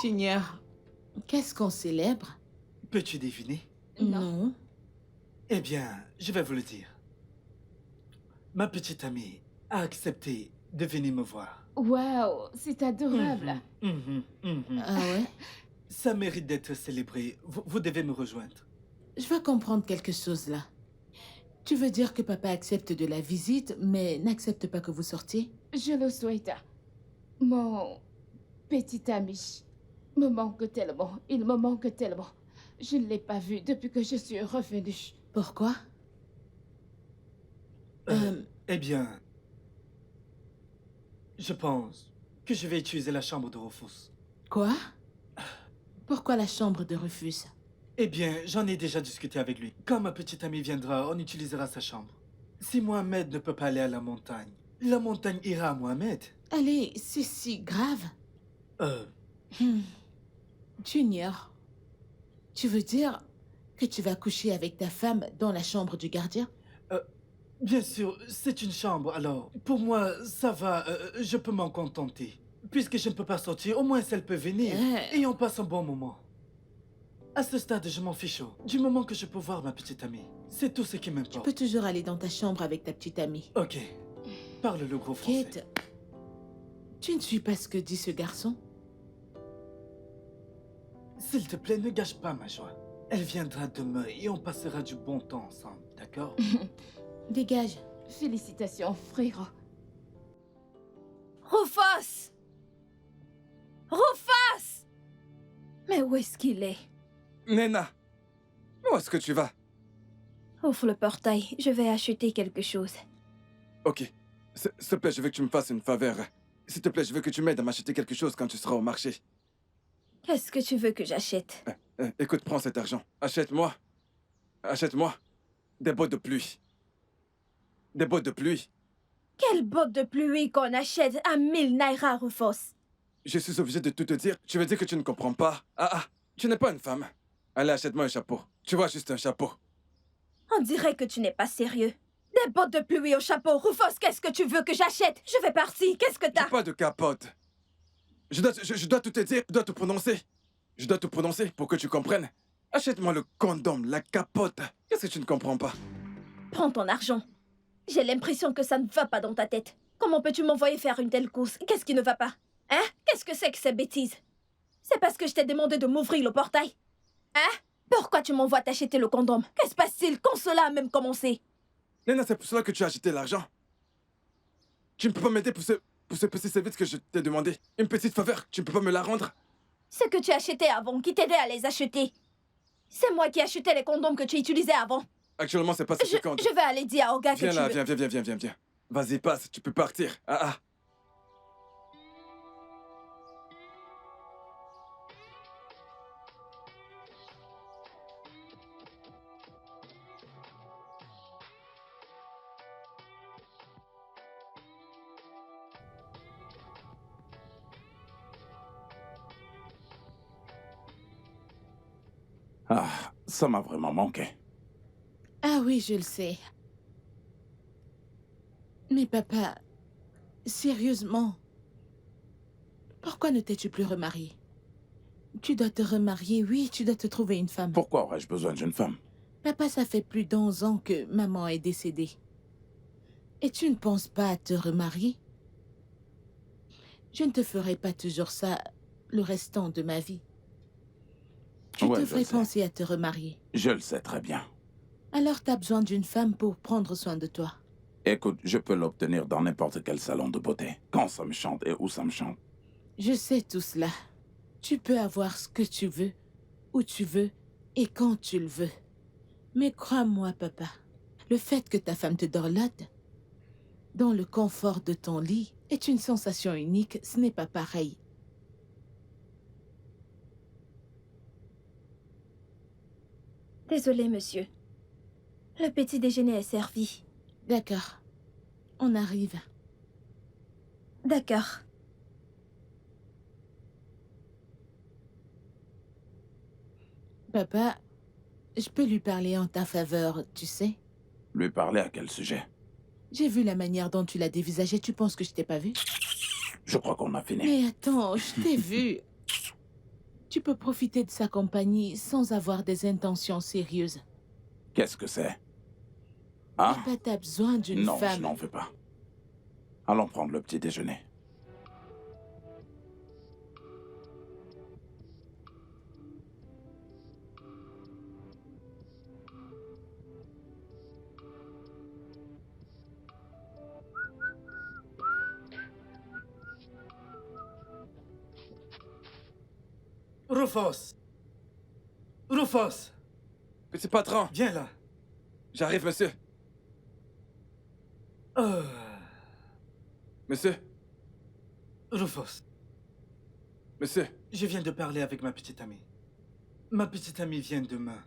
S6: Junior, qu'est-ce qu'on célèbre?
S1: Peux-tu deviner?
S6: Non.
S1: Eh bien, je vais vous le dire. Ma petite amie a accepté de venir me voir.
S4: Waouh, c'est adorable.
S6: Ah ouais?
S1: Ça mérite d'être célébré. Vous devez me rejoindre.
S6: Je veux comprendre quelque chose là. Tu veux dire que papa accepte de la visite, mais n'accepte pas que vous sortiez?
S4: Je le souhaite. Mon petit ami me manque tellement. Il me manque tellement. Je ne l'ai pas vu depuis que je suis revenue.
S6: Pourquoi?
S1: Eh bien, je pense que je vais utiliser la chambre de Rufus.
S6: Quoi? Pourquoi la chambre de Rufus?
S1: Eh bien, j'en ai déjà discuté avec lui. Quand ma petite amie viendra, on utilisera sa chambre. Si Mohamed ne peut pas aller à la montagne ira à Mohamed.
S6: Allez, c'est si grave.
S1: Euh,
S6: Junior, tu veux dire que tu vas coucher avec ta femme dans la chambre du gardien?
S1: bien sûr, c'est une chambre, alors pour moi, ça va, je peux m'en contenter. Puisque je ne peux pas sortir, au moins elle peut venir et on passe un bon moment. À ce stade, je m'en fiche. Du moment que je peux voir ma petite amie, c'est tout ce qui
S6: Tu
S1: m'importe.
S6: peux toujours aller dans ta chambre avec ta petite amie.
S1: Ok, parle le gros français.
S6: Kate, tu ne suis pas ce que dit ce garçon?
S1: S'il te plaît, ne gâche pas ma joie. Elle viendra demain et on passera du bon temps ensemble, d'accord?
S6: Dégage.
S4: Félicitations, frérot.
S5: Rufus! Rufus! Mais où est-ce qu'il est?
S2: Nena, où est-ce que tu vas?
S5: Ouvre le portail, je vais acheter quelque chose.
S2: Ok. S'il te plaît, je veux que tu me fasses une faveur. S'il te plaît, je veux que tu m'aides à m'acheter quelque chose quand tu seras au marché.
S5: Qu'est-ce que tu veux que j'achète?
S2: Écoute, prends cet argent. Achète-moi des bottes de pluie. Des bottes de pluie.
S5: Quelle botte de pluie qu'on achète à 1000 naira, Rufus?
S2: Je suis obligé de tout te dire. Tu veux dire que tu ne comprends pas? Tu n'es pas une femme. Allez, achète-moi un chapeau. Tu vois, juste un chapeau.
S5: On dirait que tu n'es pas sérieux. Des bottes de pluie au chapeau. Rufus, qu'est-ce que tu veux que j'achète? Je vais partir. Qu'est-ce que
S2: J'ai
S5: t'as?
S2: pas de capote. Je dois tout te dire. Je dois tout prononcer. Je dois tout prononcer pour que tu comprennes. Achète-moi le condom, la capote. Qu'est-ce que tu ne comprends pas?
S5: Prends ton argent. J'ai l'impression que ça ne va pas dans ta tête. Comment peux-tu m'envoyer faire une telle course? Qu'est-ce qui ne va pas? Hein? Qu'est-ce que c'est que ces bêtises? C'est parce que je t'ai demandé de m'ouvrir le portail. Hein? Pourquoi tu m'envoies t'acheter le condom? Que se passe-t-il quand cela a même commencé?
S2: Nena, c'est pour cela que tu as acheté l'argent. Tu ne peux pas m'aider pour ce petit service que je t'ai demandé. Une petite faveur, tu ne peux pas me la rendre?
S5: Ce que tu achetais avant, qui t'aidait à les acheter. C'est moi qui achetais les condoms que tu utilisais avant.
S2: Actuellement, c'est pas ce qui compte.
S5: Je vais aller dire à Olga que
S2: Viens
S5: tu
S2: là,
S5: veux...
S2: viens. Vas-y, passe, tu peux partir.
S3: Ah, ça m'a vraiment manqué.
S6: Ah oui, je le sais. Mais papa, sérieusement, pourquoi ne t'es-tu plus remarié? Tu dois te remarier, oui, tu dois te trouver une femme.
S3: Pourquoi aurais-je besoin d'une femme?
S6: Papa, ça fait plus d'11 ans que maman est décédée. Et tu ne penses pas à te remarier? Je ne te ferai pas toujours ça le restant de ma vie. Tu
S3: Ouais, je
S6: devrais
S3: le sais.
S6: penser à te remarier.
S3: Je le sais très bien.
S6: Alors t'as besoin d'une femme pour prendre soin de toi.
S3: Écoute, je peux l'obtenir dans n'importe quel salon de beauté, quand ça me chante et où ça me chante.
S6: Je sais tout cela. Tu peux avoir ce que tu veux, où tu veux et quand tu le veux. Mais crois-moi, papa, le fait que ta femme te dorlote dans le confort de ton lit est une sensation unique, ce n'est pas pareil.
S5: Désolé, monsieur. Le petit déjeuner est servi.
S6: D'accord. On arrive.
S5: D'accord.
S6: Papa, je peux lui parler en ta faveur, tu sais.
S3: Lui parler à quel sujet?
S6: J'ai vu la manière dont tu l'as dévisagé, tu penses que je t'ai pas vu?
S3: Je crois qu'on a fini.
S6: Mais attends, je t'ai vu. Tu peux profiter de sa compagnie sans avoir des intentions sérieuses.
S3: Qu'est-ce que c'est? Hein?
S6: Papa, t'as besoin d'une
S3: Non, je
S6: femme.
S3: n'en veux pas. Allons prendre le petit déjeuner.
S1: Rufus! Rufus!
S2: Petit patron,
S1: Viens là.
S2: j'arrive, monsieur.
S1: Euh,
S2: Monsieur,
S1: Rufus,
S2: monsieur.
S1: je viens de parler avec ma petite amie. Ma petite amie vient demain.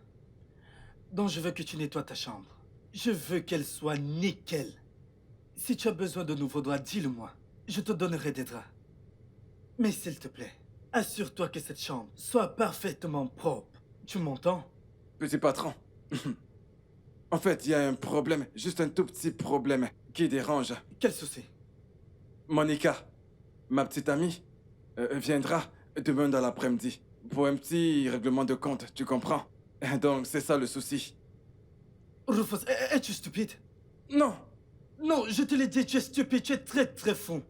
S1: Donc je veux que tu nettoies ta chambre. Je veux qu'elle soit nickel. Si tu as besoin de nouveaux draps, dis-le-moi. Je te donnerai des draps. Mais s'il te plaît, assure-toi que cette chambre soit parfaitement propre. Tu m'entends?
S2: Petit patron. En fait, il y a un problème, juste un tout petit problème qui dérange.
S1: Quel souci?
S2: Monica, ma petite amie, viendra demain dans l'après-midi pour un petit règlement de compte, tu comprends? Donc, c'est ça le souci.
S1: Rufus, es-tu stupide?
S2: Non,
S1: Non, je te l'ai dit, tu es stupide, tu es très très fou.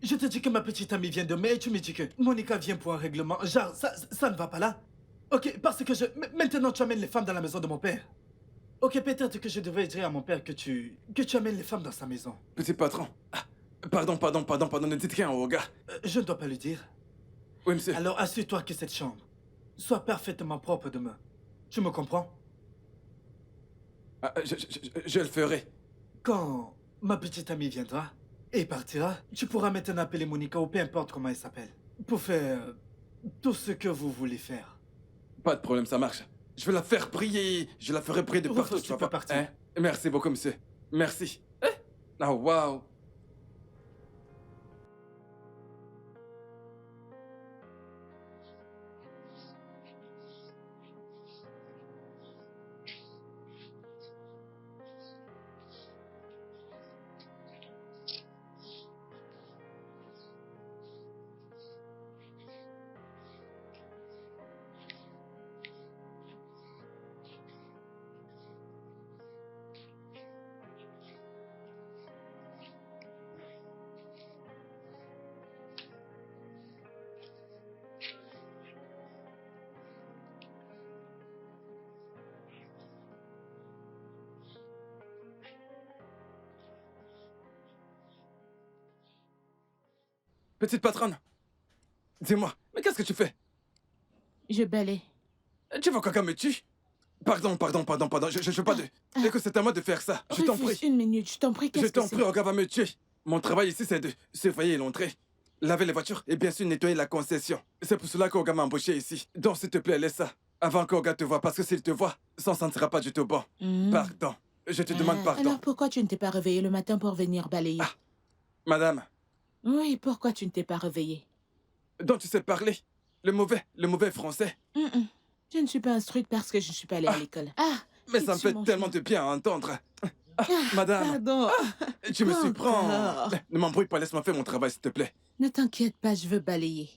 S1: Je te dis que ma petite amie vient demain et tu me dis que Monica vient pour un règlement. Genre, ça ne va pas là. Ok, parce que maintenant tu amènes les femmes dans la maison de mon père. Ok, peut-être que je devrais dire à mon père que tu amènes les femmes dans sa maison.
S2: petit patron. Ah, pardon, ne dites rien au gars.
S1: Je ne dois pas le dire.
S2: Oui, monsieur.
S1: Alors assure-toi que cette chambre soit parfaitement propre demain. Tu me comprends?
S2: Ah, je le ferai.
S1: Quand ma petite amie viendra et partira, tu pourras maintenant appeler Monica ou peu importe comment elle s'appelle pour faire tout ce que vous voulez faire.
S2: Pas de problème, ça marche. Je vais la faire prier. Je la ferai prier de
S1: Rufus,
S2: partout,
S1: tu
S2: vas
S1: peux
S2: pas-
S1: partir.
S2: Hein? Merci beaucoup, monsieur. Merci. Ah, waouh. Petite patronne, dis-moi, mais qu'est-ce que tu fais?
S6: Je balaie.
S2: Tu veux quelqu'un me tue? Pardon, je veux pas de... Écoute, c'est à moi de faire ça. Je t'en
S6: Rufus,
S2: prie.
S6: une minute, je t'en prie,
S2: Je
S6: qu'est-ce que
S2: t'en
S6: c'est?
S2: prie, Olga va me tuer. Mon travail ici, c'est de surveiller l'entrée, laver les voitures et bien sûr nettoyer la concession. C'est pour cela qu'Olga m'a embauché ici. Donc, s'il te plaît, laisse ça. Avant qu'Olga te voie, parce que s'il te voit, ça ne sentira pas du tout bon. Pardon. Je te demande pardon.
S6: Alors pourquoi tu ne t'es pas réveillé le matin pour venir balayer?
S2: Ah. Madame,
S6: Oui, pourquoi tu ne t'es pas réveillé?
S2: dont tu sais parler. Le mauvais français.
S6: Je ne suis pas instruite parce que je ne suis pas allée à l'école. Ah,
S2: Mais ça me
S6: es-tu
S2: fait
S6: mon
S2: tellement
S6: chien?
S2: de bien à entendre. Madame,
S6: Pardon.
S2: tu me surprends.
S6: Encore.
S2: Ne m'embrouille pas, laisse-moi faire mon travail, s'il te plaît.
S6: Ne t'inquiète pas, je veux balayer.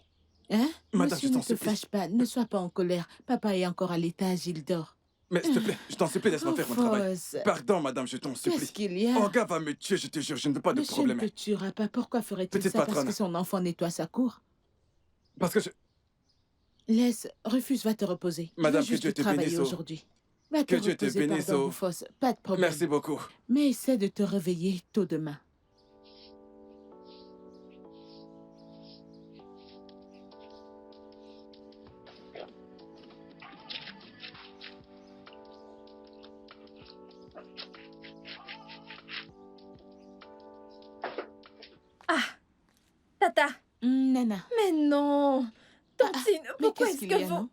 S6: Hein?
S2: Madame,
S6: Monsieur,
S2: je t'en
S6: ne te
S2: supplie.
S6: fâche pas, ne sois pas en colère. Papa est encore à l'étage, il dort.
S2: Mais s'il te plaît, je t'en supplie, laisse-moi faire mon travail.
S6: Rufus,
S2: Pardon, madame, je t'en
S6: qu'est-ce
S2: supplie.
S6: qu'il y a?
S2: Olga va me tuer, je te jure, je ne veux pas de
S6: Monsieur
S2: problème.
S6: ne te tuera pas. Pourquoi ferait-il
S2: Petite
S6: ça? Parce
S2: patronne.
S6: que son enfant nettoie sa cour.
S2: Parce que je...
S6: Laisse, Rufus va te reposer.
S2: Madame,
S6: je
S2: que
S6: veux juste
S2: Dieu te
S6: travailler
S2: bénisse, oh.
S6: aujourd'hui. Va te
S2: Que Dieu te
S6: reposer,
S2: bénisse,
S6: pardon,
S2: oh.
S6: Rufus. Pas de problème.
S2: Merci beaucoup.
S6: Mais essaie de te réveiller tôt demain.
S5: Tata,
S6: Nana.
S5: mais non. Tantine,
S6: Mais
S5: pourquoi
S6: qu'est-ce
S5: est-ce
S6: qu'il
S5: que
S6: y a,
S5: vous...
S6: non?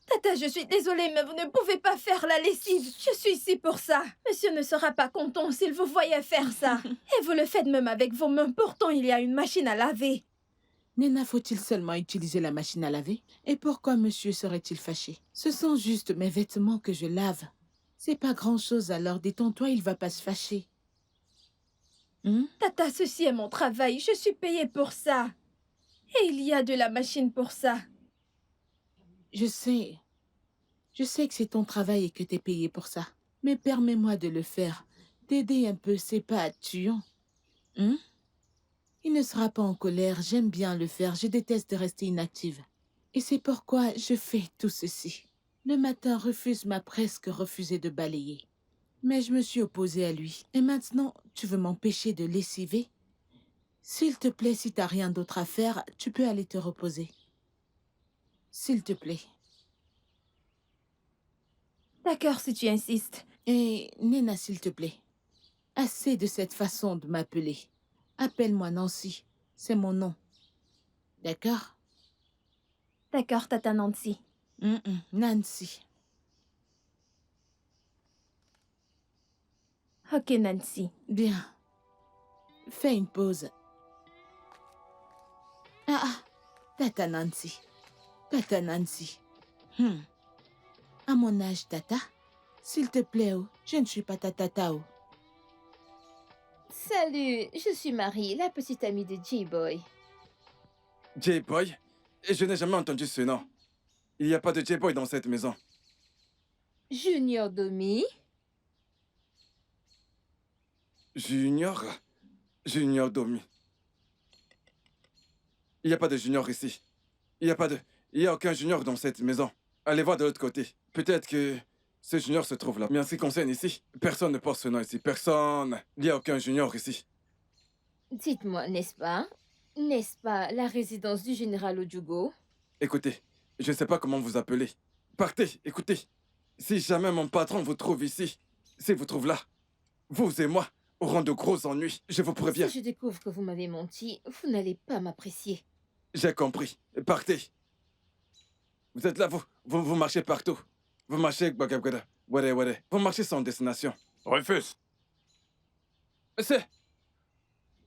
S5: Tata, je suis désolée, mais vous ne pouvez pas faire la lessive. Je suis ici pour ça. Monsieur ne sera pas content s'il vous voyait faire ça. Et vous le faites même avec vos mains. Pourtant, il y a une machine à laver.
S6: Nena, faut-il seulement utiliser la machine à laver? Et pourquoi monsieur serait-il fâché? Ce sont juste mes vêtements que je lave. C'est pas grand-chose, alors détends-toi, il va pas se fâcher.
S5: Tata, ceci est mon travail. Je suis payée pour ça. Et il y a de la machine pour ça.
S6: Je sais que c'est ton travail et que t'es payé pour ça. Mais permets-moi de le faire. T'aider un peu, c'est pas tuant. Il ne sera pas en colère, j'aime bien le faire, je déteste de rester inactive. Et c'est pourquoi je fais tout ceci. Le matin, Rufus m'a presque refusé de balayer. Mais je me suis opposée à lui. Et maintenant, tu veux m'empêcher de lessiver? S'il te plaît, si t'as rien d'autre à faire, tu peux aller te reposer. S'il te plaît.
S5: D'accord, si tu insistes.
S6: Et Nena, s'il te plaît. Assez de cette façon de m'appeler. Appelle-moi Nancy. C'est mon nom. D'accord?
S5: D'accord, Tata Nancy.
S6: Nancy.
S5: Ok, Nancy.
S6: Bien. Fais une pause. Tata Nancy. Tata Nancy. À mon âge, Tata. S'il te plaît, oh, je ne suis pas ta tata, oh.
S7: Salut, je suis Marie, la petite amie de J-Boy.
S2: J-Boy? Et je n'ai jamais entendu ce nom. Il n'y a pas de J-Boy dans cette maison.
S7: Junior Domi.
S2: Junior? Junior Domi. Il n'y a pas de junior ici. Il n'y a aucun junior dans cette maison. Allez voir de l'autre côté. Peut-être que ce junior se trouve là. Mais en ce qui concerne ici, personne ne porte ce nom ici. Personne. Il n'y a aucun junior ici.
S7: Dites-moi, n'est-ce pas? N'est-ce pas la résidence du général Ojugo?
S2: Écoutez, je ne sais pas comment vous appelez. Partez, écoutez. Si jamais mon patron vous trouve ici, s'il vous trouve là, vous et moi aurons de gros ennuis. Je vous préviens.
S7: Si je découvre que vous m'avez menti, vous n'allez pas m'apprécier.
S2: J'ai compris. Partez. Vous êtes là, vous marchez partout. Vous marchez... Vous marchez sans destination.
S3: Rufus,
S2: C'est...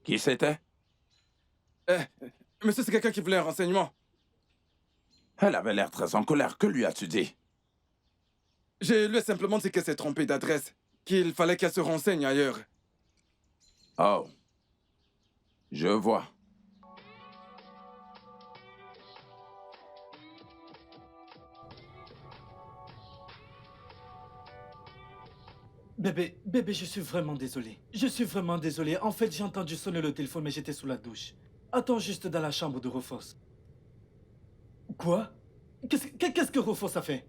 S3: qui c'était?
S2: Monsieur, c'est quelqu'un qui voulait un renseignement.
S3: Elle avait l'air très en colère. Que lui as-tu dit?
S2: Je lui ai simplement dit qu'elle s'est trompée d'adresse. Qu'il fallait qu'elle se renseigne ailleurs.
S3: Oh. Je vois.
S1: Bébé, je suis vraiment désolé. Je suis vraiment désolé. En fait, j'ai entendu sonner le téléphone, mais j'étais sous la douche. Attends juste dans la chambre de Rufus. Quoi? Qu'est-ce que Rufus a fait?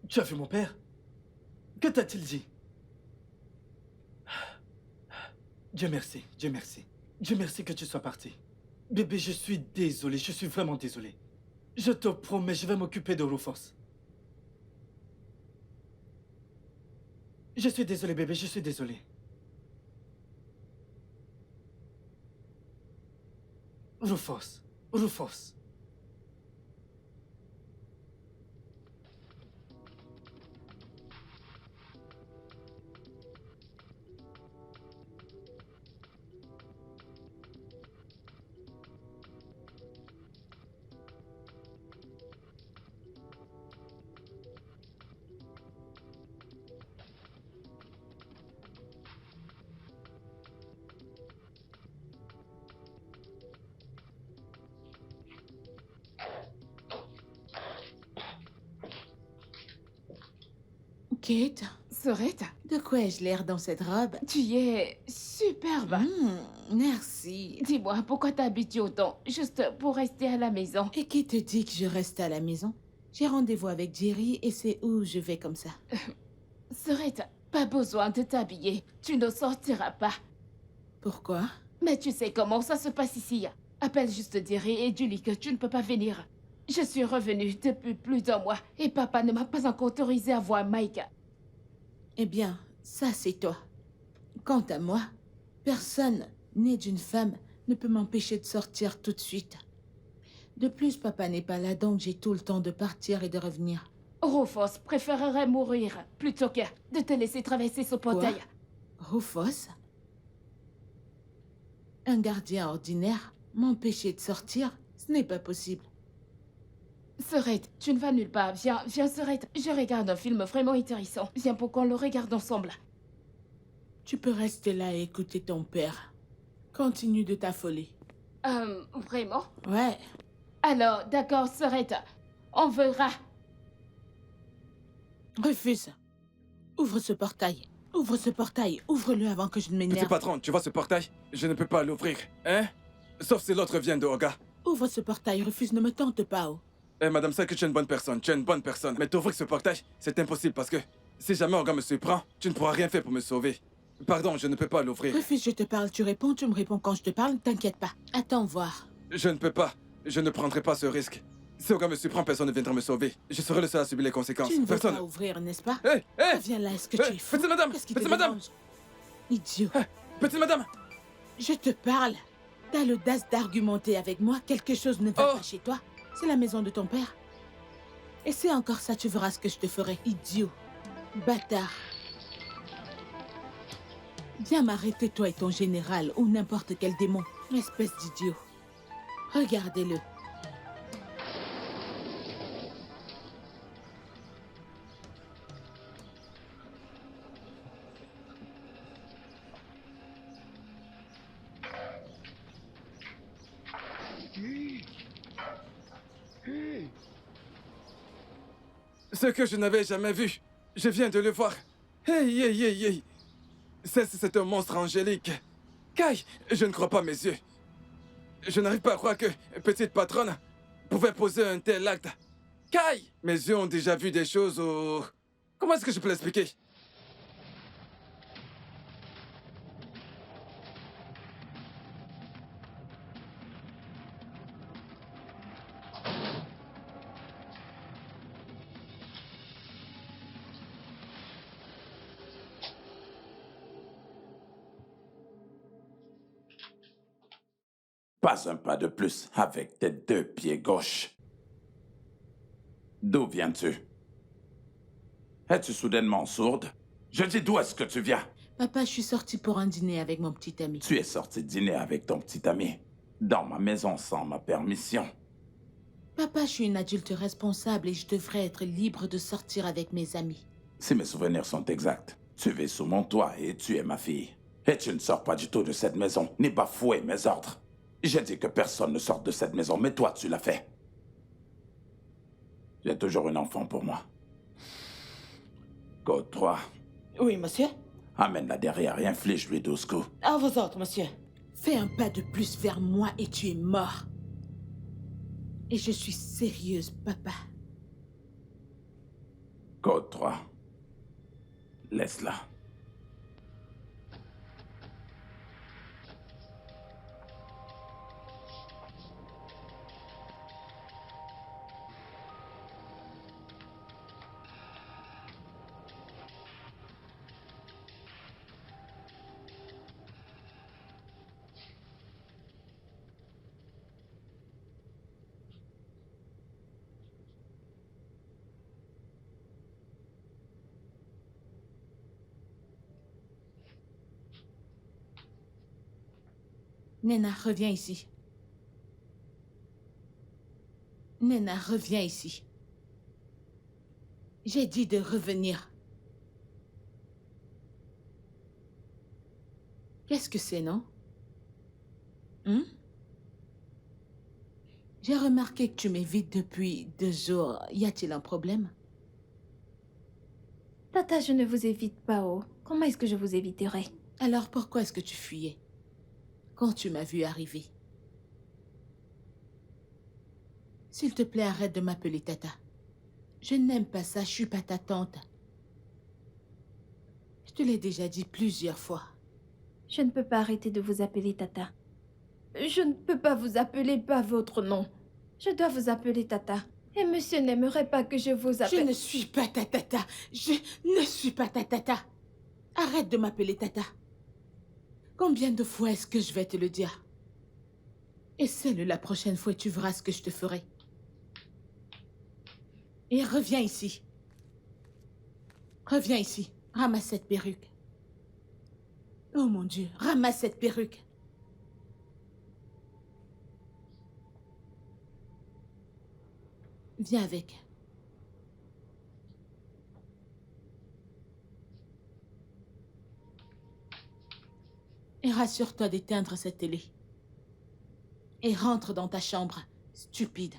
S1: Tu as vu mon père? Que t'a-t-il dit? Dieu merci, Dieu merci. Dieu merci que tu sois parti. Bébé, je suis désolé, je suis vraiment désolé. Je te promets, je vais m'occuper de Rufus. Je suis désolé, bébé, je suis désolé. Rufus, Rufus.
S6: Kate,
S4: Sorette,
S6: de quoi ai-je l'air dans cette robe?
S4: tu es superbe.
S6: Merci.
S4: Dis-moi, pourquoi t'as habitué autant, juste pour rester à la maison?
S6: Et qui te dit que je reste à la maison? J'ai rendez-vous avec Jerry et c'est où je vais comme ça.
S4: Sorette, pas besoin de t'habiller. Tu ne sortiras pas.
S6: Pourquoi?
S4: Mais tu sais comment ça se passe ici. Appelle juste Jerry et dis-lui que tu ne peux pas venir. Je suis revenue depuis plus d'un mois et papa ne m'a pas encore autorisé à voir Mike.
S6: Eh bien, ça c'est toi. Quant à moi, personne, né d'une femme, ne peut m'empêcher de sortir tout de suite. De plus, papa n'est pas là, donc j'ai tout le temps de partir et de revenir.
S4: Rufus préférerait mourir plutôt que de te laisser traverser ce portail.
S6: Rufus? Un gardien ordinaire m'empêcher de sortir? Ce n'est pas possible.
S4: Sorette, tu ne vas nulle part. Viens, viens, Sorette. Je regarde un film vraiment intéressant. Viens pour qu'on le regarde ensemble.
S6: Tu peux rester là et écouter ton père. Continue de t'affoler.
S4: Vraiment?
S6: Ouais.
S4: Alors, d'accord, Sorette. On verra.
S6: Refuse. Ouvre ce portail. Ouvre ce portail. Ouvre-le avant que je ne
S2: Petit
S6: m'énerve.
S2: patron, tu vois ce portail? Je ne peux pas l'ouvrir, hein? Sauf si l'autre vient de Oga.
S6: Ouvre ce portail. Refuse, ne me tente pas. Oh.
S2: Eh, madame, sais que tu es une bonne personne, tu es une bonne personne. Mais t'ouvrir ce portail, c'est impossible parce que si jamais Oga me surprend, tu ne pourras rien faire pour me sauver. Pardon, je ne peux pas l'ouvrir.
S6: Refuse, je te parle, tu réponds, tu me réponds quand je te parle, t'inquiète pas. Attends voir.
S2: Je ne peux pas. Je ne prendrai pas ce risque. Si Oga me surprend, personne ne viendra me sauver. Je serai le seul à subir les conséquences.
S6: Tu ne veux
S2: Personne.
S6: pas ouvrir, n'est-ce pas?
S2: Hé, hé!
S6: Viens là, est-ce que tu es fou?
S2: Petite madame!
S6: Qu'est-ce qui te
S2: Petite madame!
S6: dérange? Idiot.
S2: Petite madame!
S6: Je te parle. T'as l'audace d'argumenter avec moi, quelque chose ne va
S2: Oh.
S6: pas chez toi. C'est la maison de ton père. Et c'est encore ça, tu verras ce que je te ferai. Idiot. Bâtard. Viens m'arrêter, toi et ton général, ou n'importe quel démon. Espèce d'idiot. Regardez-le.
S2: Ce que je n'avais jamais vu. Je viens de le voir. Hey, hey, hey, hey. C'est un monstre angélique. Kai, je ne crois pas mes yeux. Je n'arrive pas à croire que petite patronne pouvait poser un tel acte. Kai, mes yeux ont déjà vu des choses où... Comment est-ce que je peux l'expliquer?
S3: Pas un pas de plus avec tes deux pieds gauches. D'où viens-tu? Es-tu soudainement sourde? Je dis d'où est-ce que tu viens?
S6: Papa, je suis sortie pour un dîner avec mon petit ami.
S3: Tu es sorti dîner avec ton petit ami. Dans ma maison sans ma permission.
S6: Papa, je suis une adulte responsable et je devrais être libre de sortir avec mes amis.
S3: Si mes souvenirs sont exacts, tu vis sous mon toit et tu es ma fille. Et tu ne sors pas du tout de cette maison, ni bafouer mes ordres. J'ai dit que personne ne sorte de cette maison, mais toi, tu l'as fait. J'ai toujours un enfant pour moi. Code 3.
S6: Oui, monsieur.
S3: Amène-la derrière et inflige-lui 12 coups.
S6: À vos ordres, monsieur. Fais un pas de plus vers moi et tu es mort. Et je suis sérieuse, papa.
S3: Code 3. Laisse-la.
S6: Nena, reviens ici. Nena, reviens ici. J'ai dit de revenir. Qu'est-ce que c'est, non? J'ai remarqué que tu m'évites depuis 2 jours. Y a-t-il un problème?
S5: Tata, je ne vous évite pas, oh. Comment est-ce que je vous éviterai?
S6: Alors pourquoi est-ce que tu fuyais quand tu m'as vu arriver? S'il te plaît, arrête de m'appeler Tata. Je n'aime pas ça, je suis pas ta tante. Je te l'ai déjà dit plusieurs fois.
S5: Je ne peux pas arrêter de vous appeler Tata. Je ne peux pas vous appeler par votre nom. Je dois vous appeler Tata. Et monsieur n'aimerait pas que je vous
S6: Je
S5: appelle...
S6: ne suis pas ta tata. Je ne suis pas ta tata. Arrête de m'appeler Tata. Combien de fois est-ce que je vais te le dire? Essaie-le la prochaine fois et tu verras ce que je te ferai. Et reviens ici. Reviens ici. Ramasse cette perruque. Oh mon Dieu, ramasse cette perruque. Viens avec. Et rassure-toi d'éteindre cette télé. Et rentre dans ta chambre, stupide.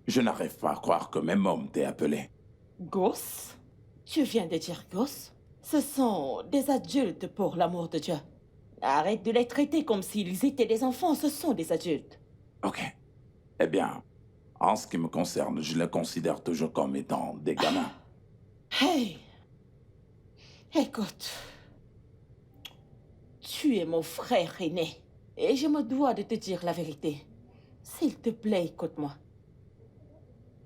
S3: Je n'arrive pas à croire que même homme t'ait appelé.
S8: Gosses? Tu viens de dire gosses? Ce sont des adultes, pour l'amour de Dieu. Arrête de les traiter comme s'ils étaient des enfants, ce sont des adultes.
S3: Ok. Eh bien, en ce qui me concerne, je les considère toujours comme étant des gamins.
S8: Hey! Écoute, tu es mon frère aîné, et je me dois de te dire la vérité. S'il te plaît, écoute-moi.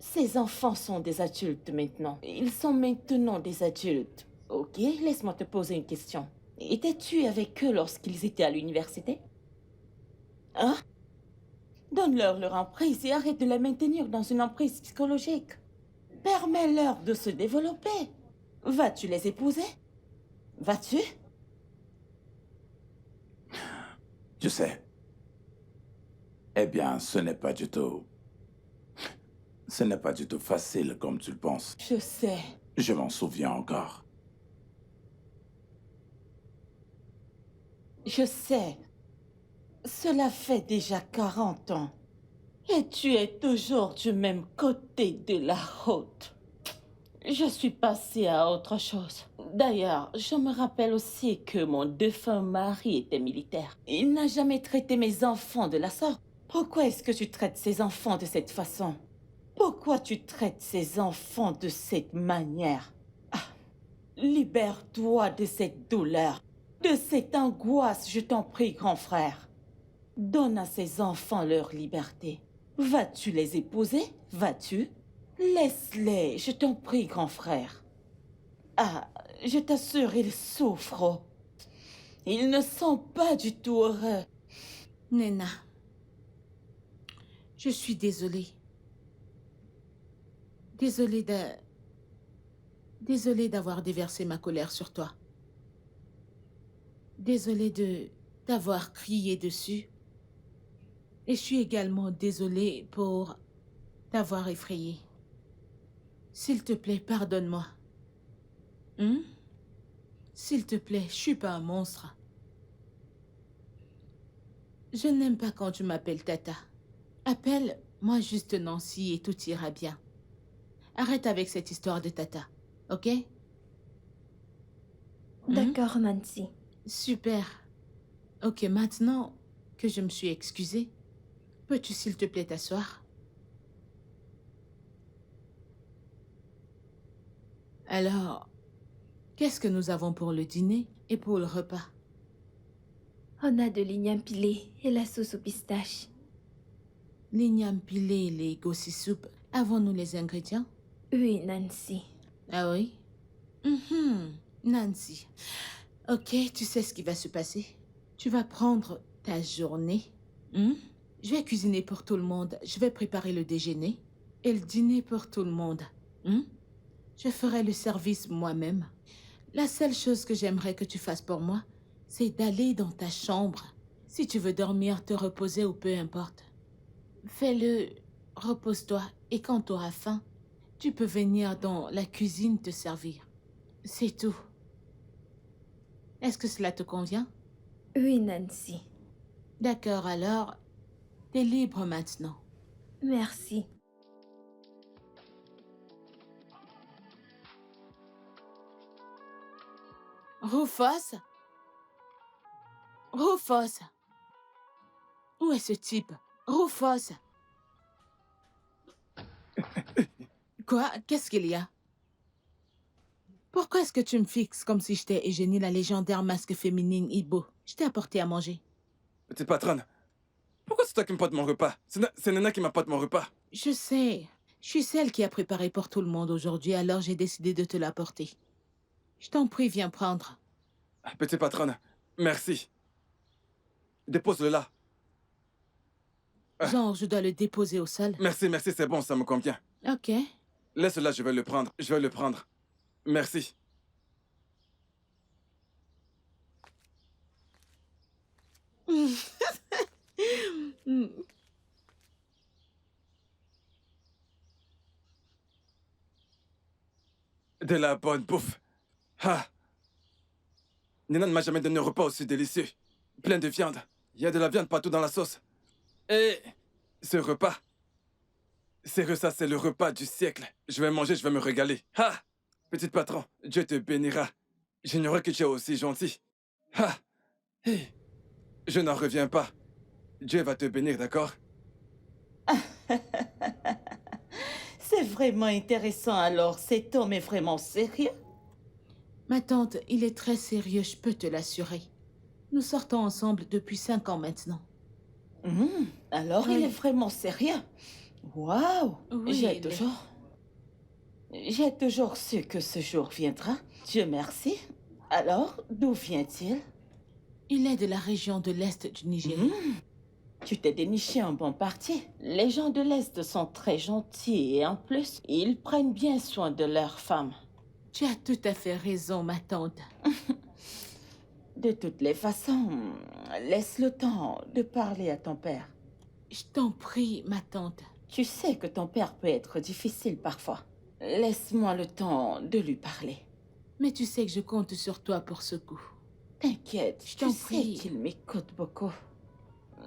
S8: Ces enfants sont des adultes maintenant. Ils sont maintenant des adultes. Ok, laisse-moi te poser une question. Étais-tu avec eux lorsqu'ils étaient à l'université? Hein? Donne-leur leur emprise et arrête de les maintenir dans une emprise psychologique. Permets-leur de se développer. Vas-tu les épouser? Vas-tu?
S3: Tu sais. Eh bien, ce n'est pas du tout... Ce n'est pas du tout facile comme tu le penses.
S8: Je sais.
S3: Je m'en souviens encore.
S8: Je sais. Cela fait déjà 40 ans. Et tu es toujours du même côté de la route. Je suis passée à autre chose. D'ailleurs, je me rappelle aussi que mon défunt mari était militaire. Il n'a jamais traité mes enfants de la sorte. Pourquoi est-ce que tu traites ces enfants de cette façon? Pourquoi tu traites ces enfants de cette manière? Ah, libère-toi de cette douleur, de cette angoisse, je t'en prie, grand frère. Donne à ces enfants leur liberté. Vas-tu les épouser? Vas-tu? Laisse-les, je t'en prie, grand frère. Ah, je t'assure, ils souffrent. Ils ne sont pas du tout heureux.
S6: Nena, je suis désolée. Désolée d'avoir déversé ma colère sur toi. Désolée de t'avoir crié dessus. Et je suis également désolée pour t'avoir effrayée. S'il te plaît, pardonne-moi. S'il te plaît, je suis pas un monstre. Je n'aime pas quand tu m'appelles Tata. Appelle-moi juste Nancy et tout ira bien. Arrête avec cette histoire de Tata, ok?
S5: D'accord, Nancy.
S6: Super. Ok, maintenant que je me suis excusée, peux-tu s'il te plaît t'asseoir? Alors, qu'est-ce que nous avons pour le dîner et pour le repas?
S5: On a de l'igname pilé et la sauce aux pistaches.
S6: L'igname pilé et les gossi soup. Avons-nous les ingrédients?
S5: Oui, Nancy.
S6: Ah oui? Nancy. Ok, tu sais ce qui va se passer. Tu vas prendre ta journée. Je vais cuisiner pour tout le monde. Je vais préparer le déjeuner et le dîner pour tout le monde. Je ferai le service moi-même. La seule chose que j'aimerais que tu fasses pour moi, c'est d'aller dans ta chambre. Si tu veux dormir, te reposer ou peu importe. Fais-le, repose-toi et quand tu auras faim, tu peux venir dans la cuisine te servir. C'est tout. Est-ce que cela te convient?
S5: Oui, Nancy.
S6: D'accord, alors, t'es libre maintenant.
S5: Merci.
S6: Rufus? Rufus? Où est ce type? Rufus? Quoi? Qu'est-ce qu'il y a? Pourquoi est-ce que tu me fixes comme si j'étais Eugénie, la légendaire masque féminine Ibo? Je t'ai apporté à manger.
S2: Petite patronne, pourquoi c'est toi qui me portes mon repas? C'est Nana qui m'apporte mon repas.
S6: Je sais. Je suis celle qui a préparé pour tout le monde aujourd'hui, alors j'ai décidé de te l'apporter. Je t'en prie, viens prendre.
S2: Petite patronne, merci. Dépose-le là.
S6: Genre, je dois le déposer au sol.
S2: Merci, merci, c'est bon, ça me convient.
S6: Ok.
S2: Laisse-le là, je vais le prendre. Je vais le prendre. Merci. De la bonne bouffe. Ah. Nina ne m'a jamais donné un repas aussi délicieux. Plein de viande. Il y a de la viande partout dans la sauce. Et ce repas, sérieux, ça c'est le repas du siècle. Je vais manger, je vais me régaler. Ah. Petit patron, Dieu te bénira. J'ignorais que tu es aussi gentil. Ah. Hey. Je n'en reviens pas. Dieu va te bénir, d'accord?
S8: C'est vraiment intéressant alors. Cet homme est vraiment sérieux?
S6: Ma tante, il est très sérieux, je peux te l'assurer. Nous sortons ensemble depuis 5 ans maintenant.
S8: Alors
S6: Oui.
S8: il est vraiment sérieux. Waouh!
S6: Oui,
S8: J'ai toujours su que ce jour viendra. Dieu merci. Alors, d'où vient-il?
S6: Il est de la région de l'Est du Nigeria.
S8: Tu t'es déniché un bon parti. Les gens de l'Est sont très gentils et en plus, ils prennent bien soin de leurs femmes.
S6: Tu as tout à fait raison, ma tante.
S8: De toutes les façons, laisse le temps de parler à ton père.
S6: Je t'en prie, ma tante.
S8: Tu sais que ton père peut être difficile parfois. Laisse-moi le temps de lui parler.
S6: Mais tu sais que je compte sur toi pour ce coup.
S8: T'inquiète,
S6: Je
S8: tu
S6: t'en
S8: sais
S6: prie.
S8: qu'il m'écoute beaucoup.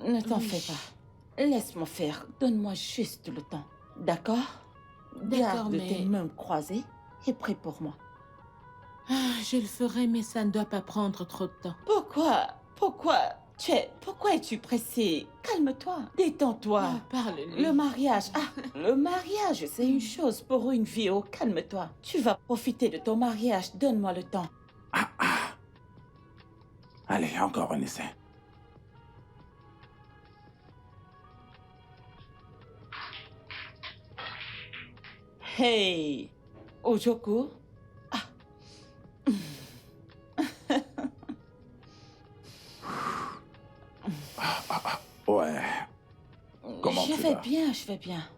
S8: Ne t'en
S6: Oui.
S8: fais pas. Laisse-moi faire. Donne-moi juste le temps. D'accord?
S6: D'accord,
S8: Garde
S6: mais...
S8: tes mains croisées et prie pour moi.
S6: Ah, je le ferai, mais ça ne doit pas prendre trop de temps.
S8: Pourquoi es-tu pressé? Calme-toi. Détends-toi.
S6: Ah, parle-lui.
S8: Le mariage. Le mariage, c'est une chose pour une vie. Oh, calme-toi. Tu vas profiter de ton mariage. Donne-moi le temps.
S3: Allez, encore un essai.
S8: Hey, Ojoko.
S3: Ouais. Comment tu vas?
S8: Je vais bien.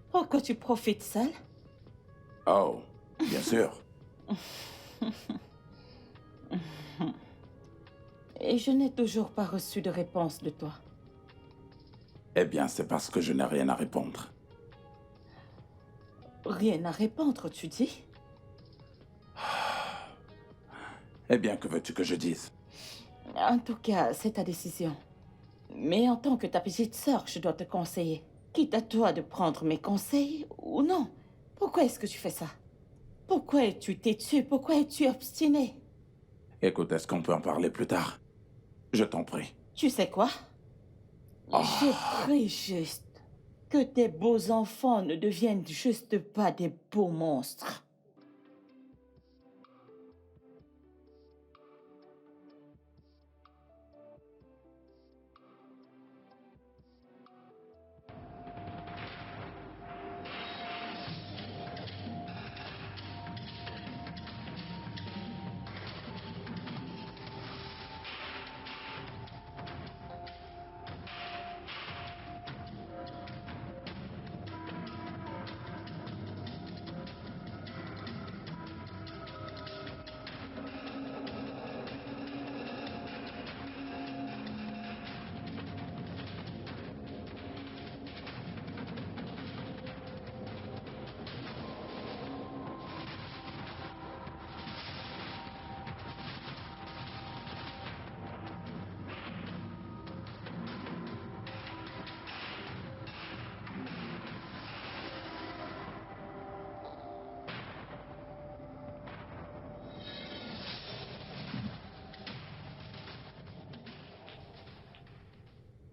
S8: Pourquoi tu profites seul?
S3: Oh, bien sûr.
S8: Et je n'ai toujours pas reçu de réponse de toi.
S3: Eh bien, c'est parce que je n'ai rien à répondre.
S8: Rien à répondre, tu dis?
S3: Eh bien, que veux-tu que je dise?
S8: En tout cas, c'est ta décision. Mais en tant que ta petite sœur, je dois te conseiller. Quitte à toi de prendre mes conseils ou non. Pourquoi est-ce que tu fais ça? Pourquoi es-tu têtu? Pourquoi es-tu obstiné?
S3: Écoute, est-ce qu'on peut en parler plus tard? Je t'en prie.
S8: Tu sais quoi? Je prie juste que tes beaux enfants ne deviennent juste pas des beaux monstres.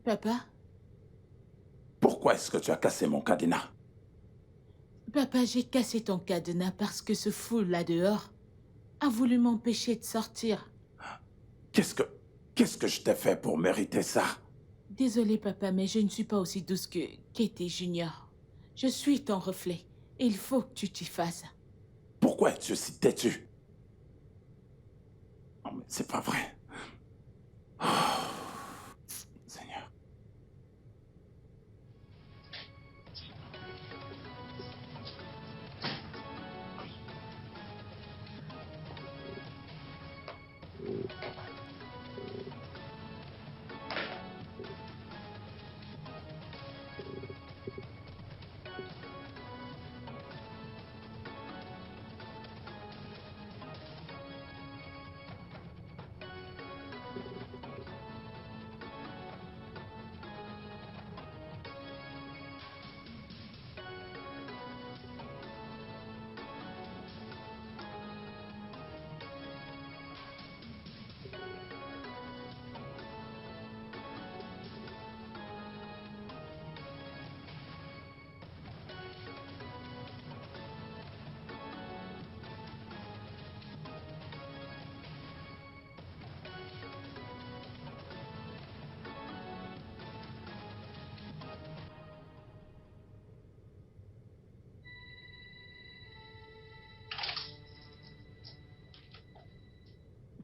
S6: Papa?
S3: Pourquoi est-ce que tu as cassé mon cadenas?
S6: Papa, j'ai cassé ton cadenas parce que ce fou là dehors a voulu m'empêcher de sortir.
S3: Qu'est-ce que je t'ai fait pour mériter ça?
S6: Désolée, papa, mais je ne suis pas aussi douce que Katie Junior. Je suis ton reflet et il faut que tu t'y fasses.
S3: Pourquoi es-tu si têtu? Non, mais c'est pas vrai. Seigneur.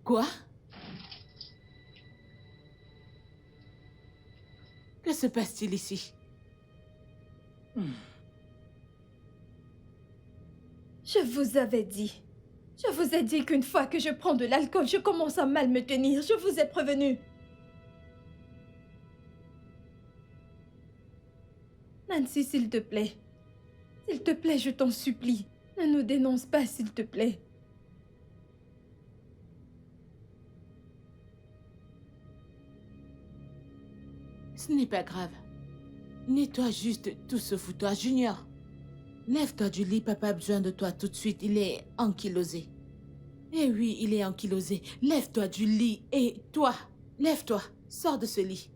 S6: Quoi? Que se passe-t-il ici?
S5: Je vous avais dit. Je vous ai dit qu'une fois que je prends de l'alcool, je commence à mal me tenir. Je vous ai prévenu. Nancy, s'il te plaît. S'il te plaît, je t'en supplie. Ne nous dénonce pas, s'il te plaît.
S6: Ce n'est pas grave. Nettoie juste tout ce foutoir, Junior. Lève-toi du lit, papa a besoin de toi tout de suite. Il est ankylosé. Eh oui, il est ankylosé. Lève-toi du lit et toi, lève-toi. Sors de ce lit.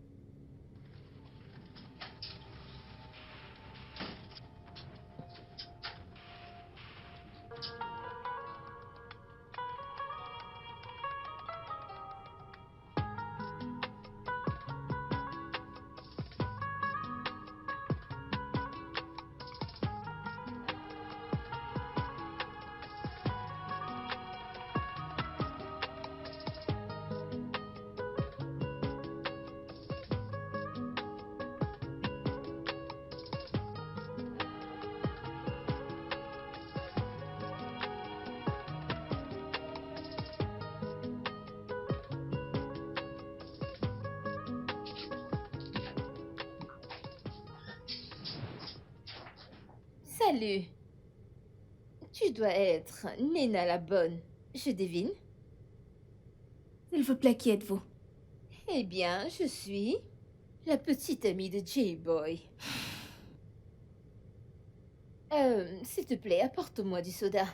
S7: Salut. Tu dois être Nena la bonne. Je devine.
S5: S'il vous plaît, qui êtes-vous?
S7: Eh bien, je suis la petite amie de J-Boy. S'il te plaît, apporte-moi du soda.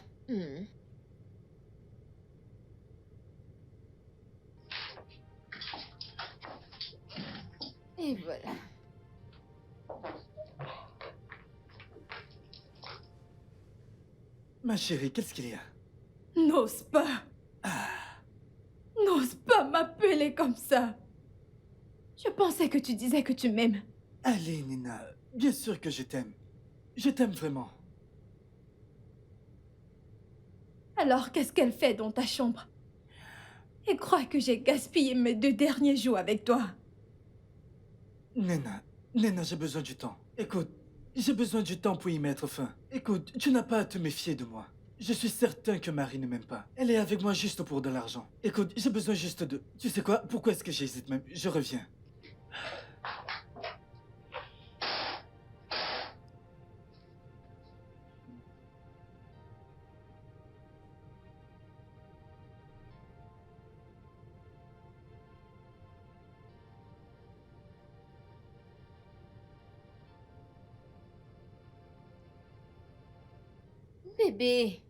S7: Et voilà.
S1: Ma chérie, qu'est-ce qu'il y a?
S5: N'ose pas. N'ose pas m'appeler comme ça. Je pensais que tu disais que tu m'aimes.
S1: Allez, Nina, bien sûr que je t'aime. Je t'aime vraiment.
S5: Alors qu'est-ce qu'elle fait dans ta chambre? Elle croit que j'ai gaspillé mes 2 derniers jours avec toi.
S1: Nina, j'ai besoin du temps. Écoute, j'ai besoin du temps pour y mettre fin. Écoute, tu n'as pas à te méfier de moi. Je suis certain que Marie ne m'aime pas. Elle est avec moi juste pour de l'argent. Écoute, j'ai besoin juste de... Tu sais quoi? Pourquoi est-ce que j'hésite même? Je reviens.
S7: Bébé.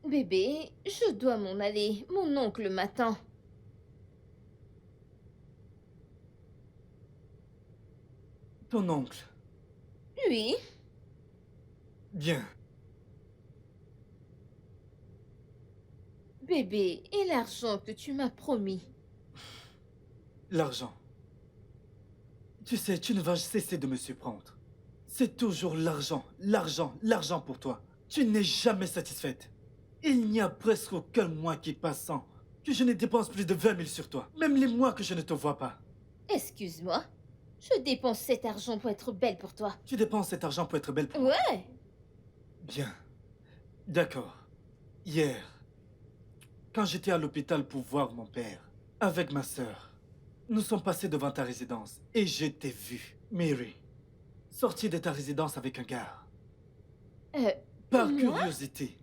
S7: Bébé, je dois m'en aller. Mon oncle m'attend.
S1: Ton oncle.
S7: Oui.
S1: Bien.
S7: Bébé, et l'argent que tu m'as promis?
S1: L'argent. Tu sais, tu ne vas cesser de me surprendre. C'est toujours l'argent, l'argent, l'argent pour toi. Tu n'es jamais satisfaite. Il n'y a presque aucun mois qui passe sans que je ne dépense plus de 20 000 sur toi. Même les mois que je ne te vois pas.
S7: Excuse-moi. Je dépense cet argent pour être belle pour toi.
S1: Tu dépenses cet argent pour être belle pour moi.
S7: Ouais.
S1: Bien. D'accord. Hier, quand j'étais à l'hôpital pour voir mon père, avec ma sœur, nous sommes passés devant ta résidence et je t'ai vu, Mary, sortir de ta résidence avec un gars. Par
S7: moi?
S1: curiosité,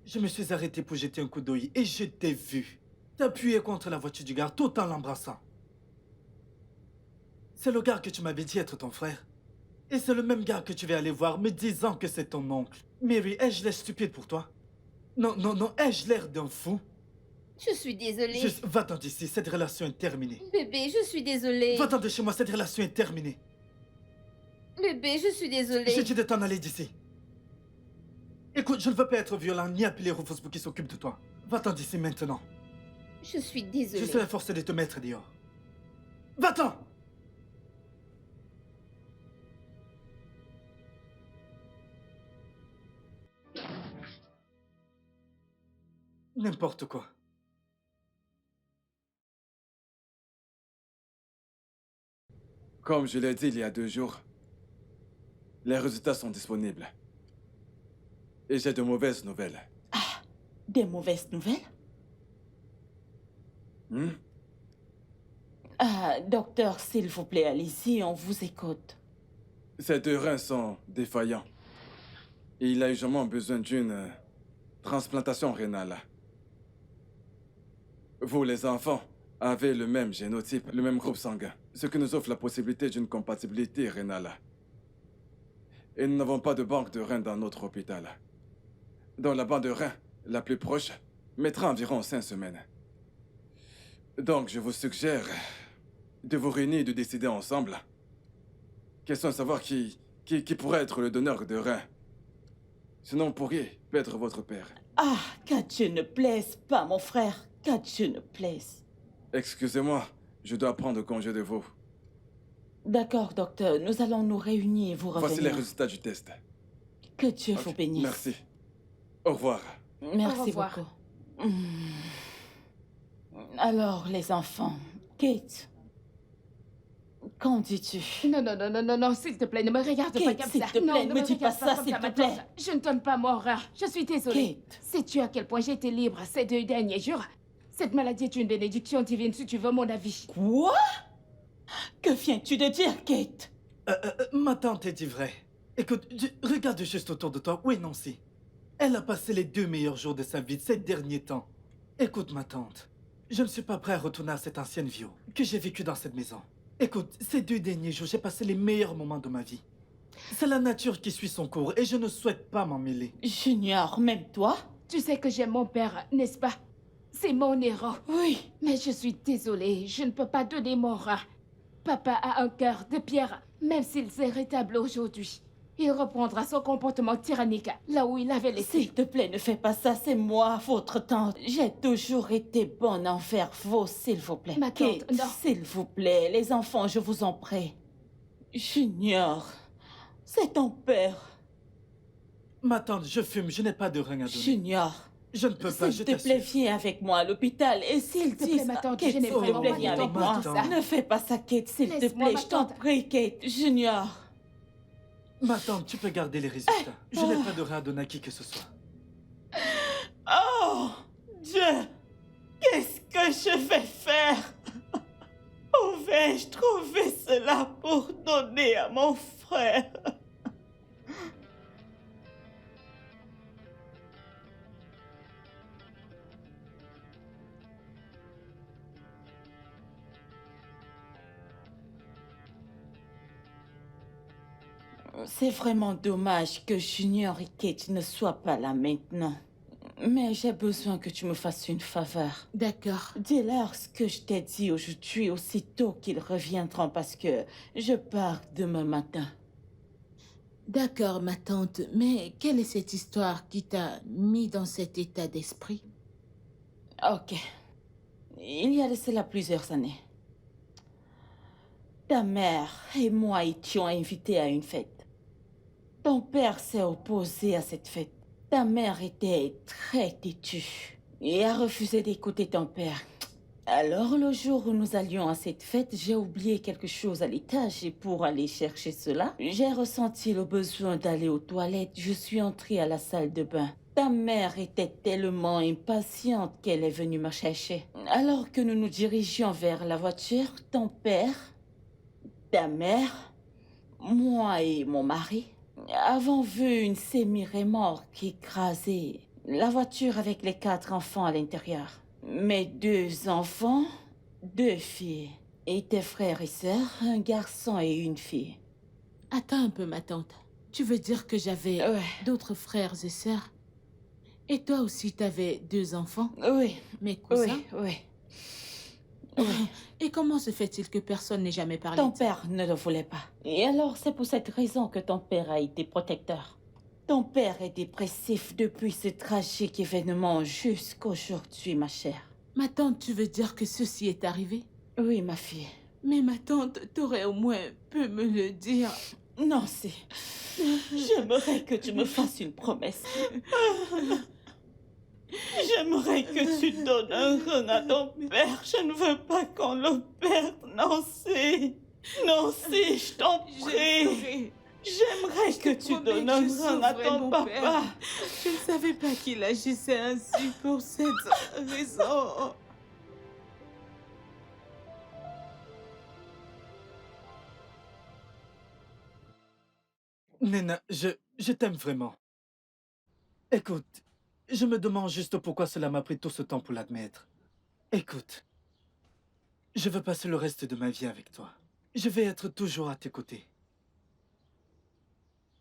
S1: je me suis arrêté pour jeter un coup d'œil et je t'ai vu t'appuyer contre la voiture du gars tout en l'embrassant. C'est le gars que tu m'avais dit être ton frère. Et c'est le même gars que tu vas aller voir me disant que c'est ton oncle. Mary, ai-je l'air stupide pour toi? Non, non, non, ai-je l'air d'un fou?
S7: Je suis désolée.
S1: Va-t'en d'ici, cette relation est terminée.
S7: Bébé, je suis désolée.
S1: Va-t'en de chez moi, cette relation est terminée.
S7: Bébé, je suis désolée.
S1: J'ai dit de t'en aller d'ici. Écoute, je ne veux pas être violent ni appeler Rufus pour qu'il s'occupe de toi. Va-t'en d'ici maintenant.
S7: Je suis désolée.
S1: Je serai forcé de te mettre dehors. Va-t'en! N'importe quoi.
S2: Comme je l'ai dit il y a 2 jours, les résultats sont disponibles. Et j'ai de mauvaises nouvelles.
S8: Des mauvaises nouvelles?
S2: Hmm?
S8: Docteur, s'il vous plaît, allez-y, on vous écoute.
S2: Ces 2 reins sont défaillants. Et il a urgemment besoin d'une transplantation rénale. Vous, les enfants, avez le même génotype, le même groupe sanguin, ce qui nous offre la possibilité d'une compatibilité rénale. Et nous n'avons pas de banque de reins dans notre hôpital. Donc la banque de reins, la plus proche, mettra environ 5 semaines. Donc je vous suggère de vous réunir et de décider ensemble. Question de savoir qui pourrait être le donneur de reins. Sinon, vous pourriez perdre votre père.
S8: Qu'à Dieu ne plaise pas, mon frère. Qu'à Dieu ne plaise.
S2: Excusez-moi, je dois prendre congé de vous.
S8: D'accord, docteur, nous allons nous réunir et vous revenir.
S2: Voici les résultats du test.
S8: Que Dieu
S2: Ok,
S8: vous bénisse.
S2: Merci. Au revoir.
S8: Merci
S4: Au revoir.
S8: beaucoup. Alors, les enfants, Kate, qu'en dis-tu?
S4: Non, non, non, non, non, non, s'il te plaît, ne me regarde pas
S8: Kate,
S4: comme
S8: s'il
S4: ça.
S8: te plaît,
S4: Non,
S8: ne
S4: ne
S8: me
S4: me
S8: dis pas
S4: regarde
S8: ça,
S4: comme
S8: s'il
S4: ça
S8: te
S4: maintenant.
S8: plaît.
S4: Je ne donne pas mon rein. Je suis désolée.
S8: Kate.
S4: Sais-tu à quel point j'ai été libre ces 2 derniers jours? Cette maladie est une bénédiction divine, si tu veux mon avis.
S8: Quoi? Que viens-tu de dire, Kate?
S1: Ma tante est dit vrai. Écoute, regarde juste autour de toi. Oui, Nancy. Elle a passé les 2 meilleurs jours de sa vie ces derniers temps. Écoute, ma tante. Je ne suis pas prêt à retourner à cette ancienne vie que j'ai vécue dans cette maison. Écoute, ces 2 derniers jours, j'ai passé les meilleurs moments de ma vie. C'est la nature qui suit son cours et je ne souhaite pas m'en mêler.
S8: Junior, même toi?
S4: Tu sais que j'aime mon père, n'est-ce pas? C'est mon héros.
S8: Oui.
S4: Mais je suis désolée, je ne peux pas donner mon rat. Papa a un cœur de pierre, même s'il s'est rétabli aujourd'hui. Il reprendra son comportement tyrannique là où il avait laissé.
S8: S'il te plaît, ne fais pas ça, c'est moi, votre tante. J'ai toujours été bonne envers vous, s'il vous plaît.
S4: Ma tante,
S8: Kate,
S4: non.
S8: s'il vous plaît, les enfants, je vous en prie. Junior, c'est ton père.
S1: Ma tante, je fume, je n'ai pas de rein à donner.
S8: Junior,
S1: Je ne peux pas, je
S8: s'il te plaît,
S1: t'assure.
S8: viens avec moi à l'hôpital. Et s'il
S4: S'il te
S8: dit
S4: plaît, ma tante,
S8: Kate,
S4: je n'ai
S8: s'il te
S4: vraiment
S8: plaît,
S4: pas
S8: viens
S4: de temps
S8: avec
S4: pour
S8: moi.
S4: tout ça.
S8: Ne fais pas ça, Kate, s'il te
S4: Laisse-moi,
S8: plaît.
S4: ma
S8: Je t'en
S4: tante.
S8: prie, Kate. Junior.
S1: Ma tante, tu peux garder les résultats. Je n'ai pas de rein à donner à qui que ce soit.
S8: Oh, Dieu, qu'est-ce que je vais faire? Où vais-je trouver cela pour donner à mon frère? C'est vraiment dommage que Junior et Kate ne soient pas là maintenant. Mais j'ai besoin que tu me fasses une faveur.
S6: D'accord.
S8: Dis-leur ce que je t'ai dit aujourd'hui aussitôt qu'ils reviendront parce que je pars demain matin.
S6: D'accord, ma tante. Mais quelle est cette histoire qui t'a mis dans cet état d'esprit?
S8: Ok. Il y a de cela plusieurs années. Ta mère et moi étions invités à une fête. Ton père s'est opposé à cette fête. Ta mère était très têtue et a refusé d'écouter ton père. Alors, le jour où nous allions à cette fête, j'ai oublié quelque chose à l'étage et pour aller chercher cela, j'ai ressenti le besoin d'aller aux toilettes. Je suis entrée à la salle de bain. Ta mère était tellement impatiente qu'elle est venue me chercher. Alors que nous nous dirigions vers la voiture, ton père, ta mère, moi et mon mari avons vu une semi-remorque écraser la voiture avec les 4 enfants à l'intérieur. Mes 2 enfants, 2 filles, et tes frères et sœurs, un garçon et une fille.
S6: Attends un peu, ma tante. Tu veux dire que j'avais
S8: Ouais.
S6: d'autres frères et sœurs? Et toi aussi, t'avais 2 enfants?
S8: Oui,
S6: Mes cousins?
S8: oui.
S6: Et comment se fait-il que personne n'ait jamais parlé
S8: Ton
S6: de ça?
S8: père ne le voulait pas. Et alors, c'est pour cette raison que ton père a été protecteur. Ton père est dépressif depuis ce tragique événement jusqu'aujourd'hui, ma chère.
S6: Ma tante, tu veux dire que ceci est arrivé?
S8: Oui, ma fille.
S6: Mais ma tante, t'aurais au moins pu me le dire.
S8: Non, j'aimerais que tu me fasses une promesse. J'aimerais que tu donnes un rein à ton père. Je ne veux pas qu'on le perde, Nancy. Nancy, je t'en prie. J'aimerais que tu donnes un rein à ton papa.
S6: Je ne savais pas qu'il agissait ainsi pour cette raison.
S1: Nena, je t'aime vraiment. Écoute, je me demande juste pourquoi cela m'a pris tout ce temps pour l'admettre. Écoute, je veux passer le reste de ma vie avec toi. Je vais être toujours à tes côtés.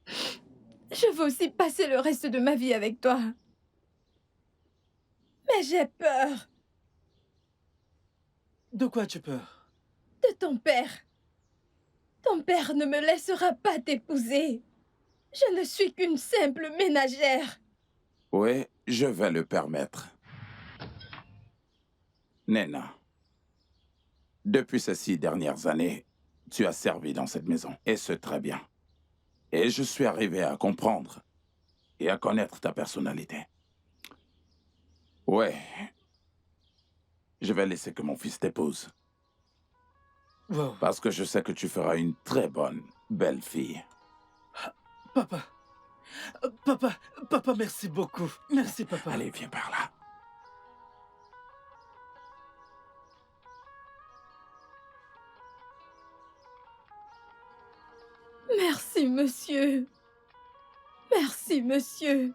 S5: Je veux aussi passer le reste de ma vie avec toi. Mais j'ai peur
S1: De quoi tu peur?
S5: de ton père. Ton père ne me laissera pas t'épouser. Je ne suis qu'une simple ménagère.
S3: Oui, je vais le permettre. Nena, depuis ces 6 dernières années, tu as servi dans cette maison, et c'est très bien. Et je suis arrivé à comprendre et à connaître ta personnalité. Ouais, je vais laisser que mon fils t'épouse,
S1: Wow.
S3: parce que je sais que tu feras une très bonne, belle fille.
S1: Papa. Papa, merci beaucoup. Merci, papa.
S3: Allez, viens par là.
S5: Merci, monsieur. Merci, monsieur.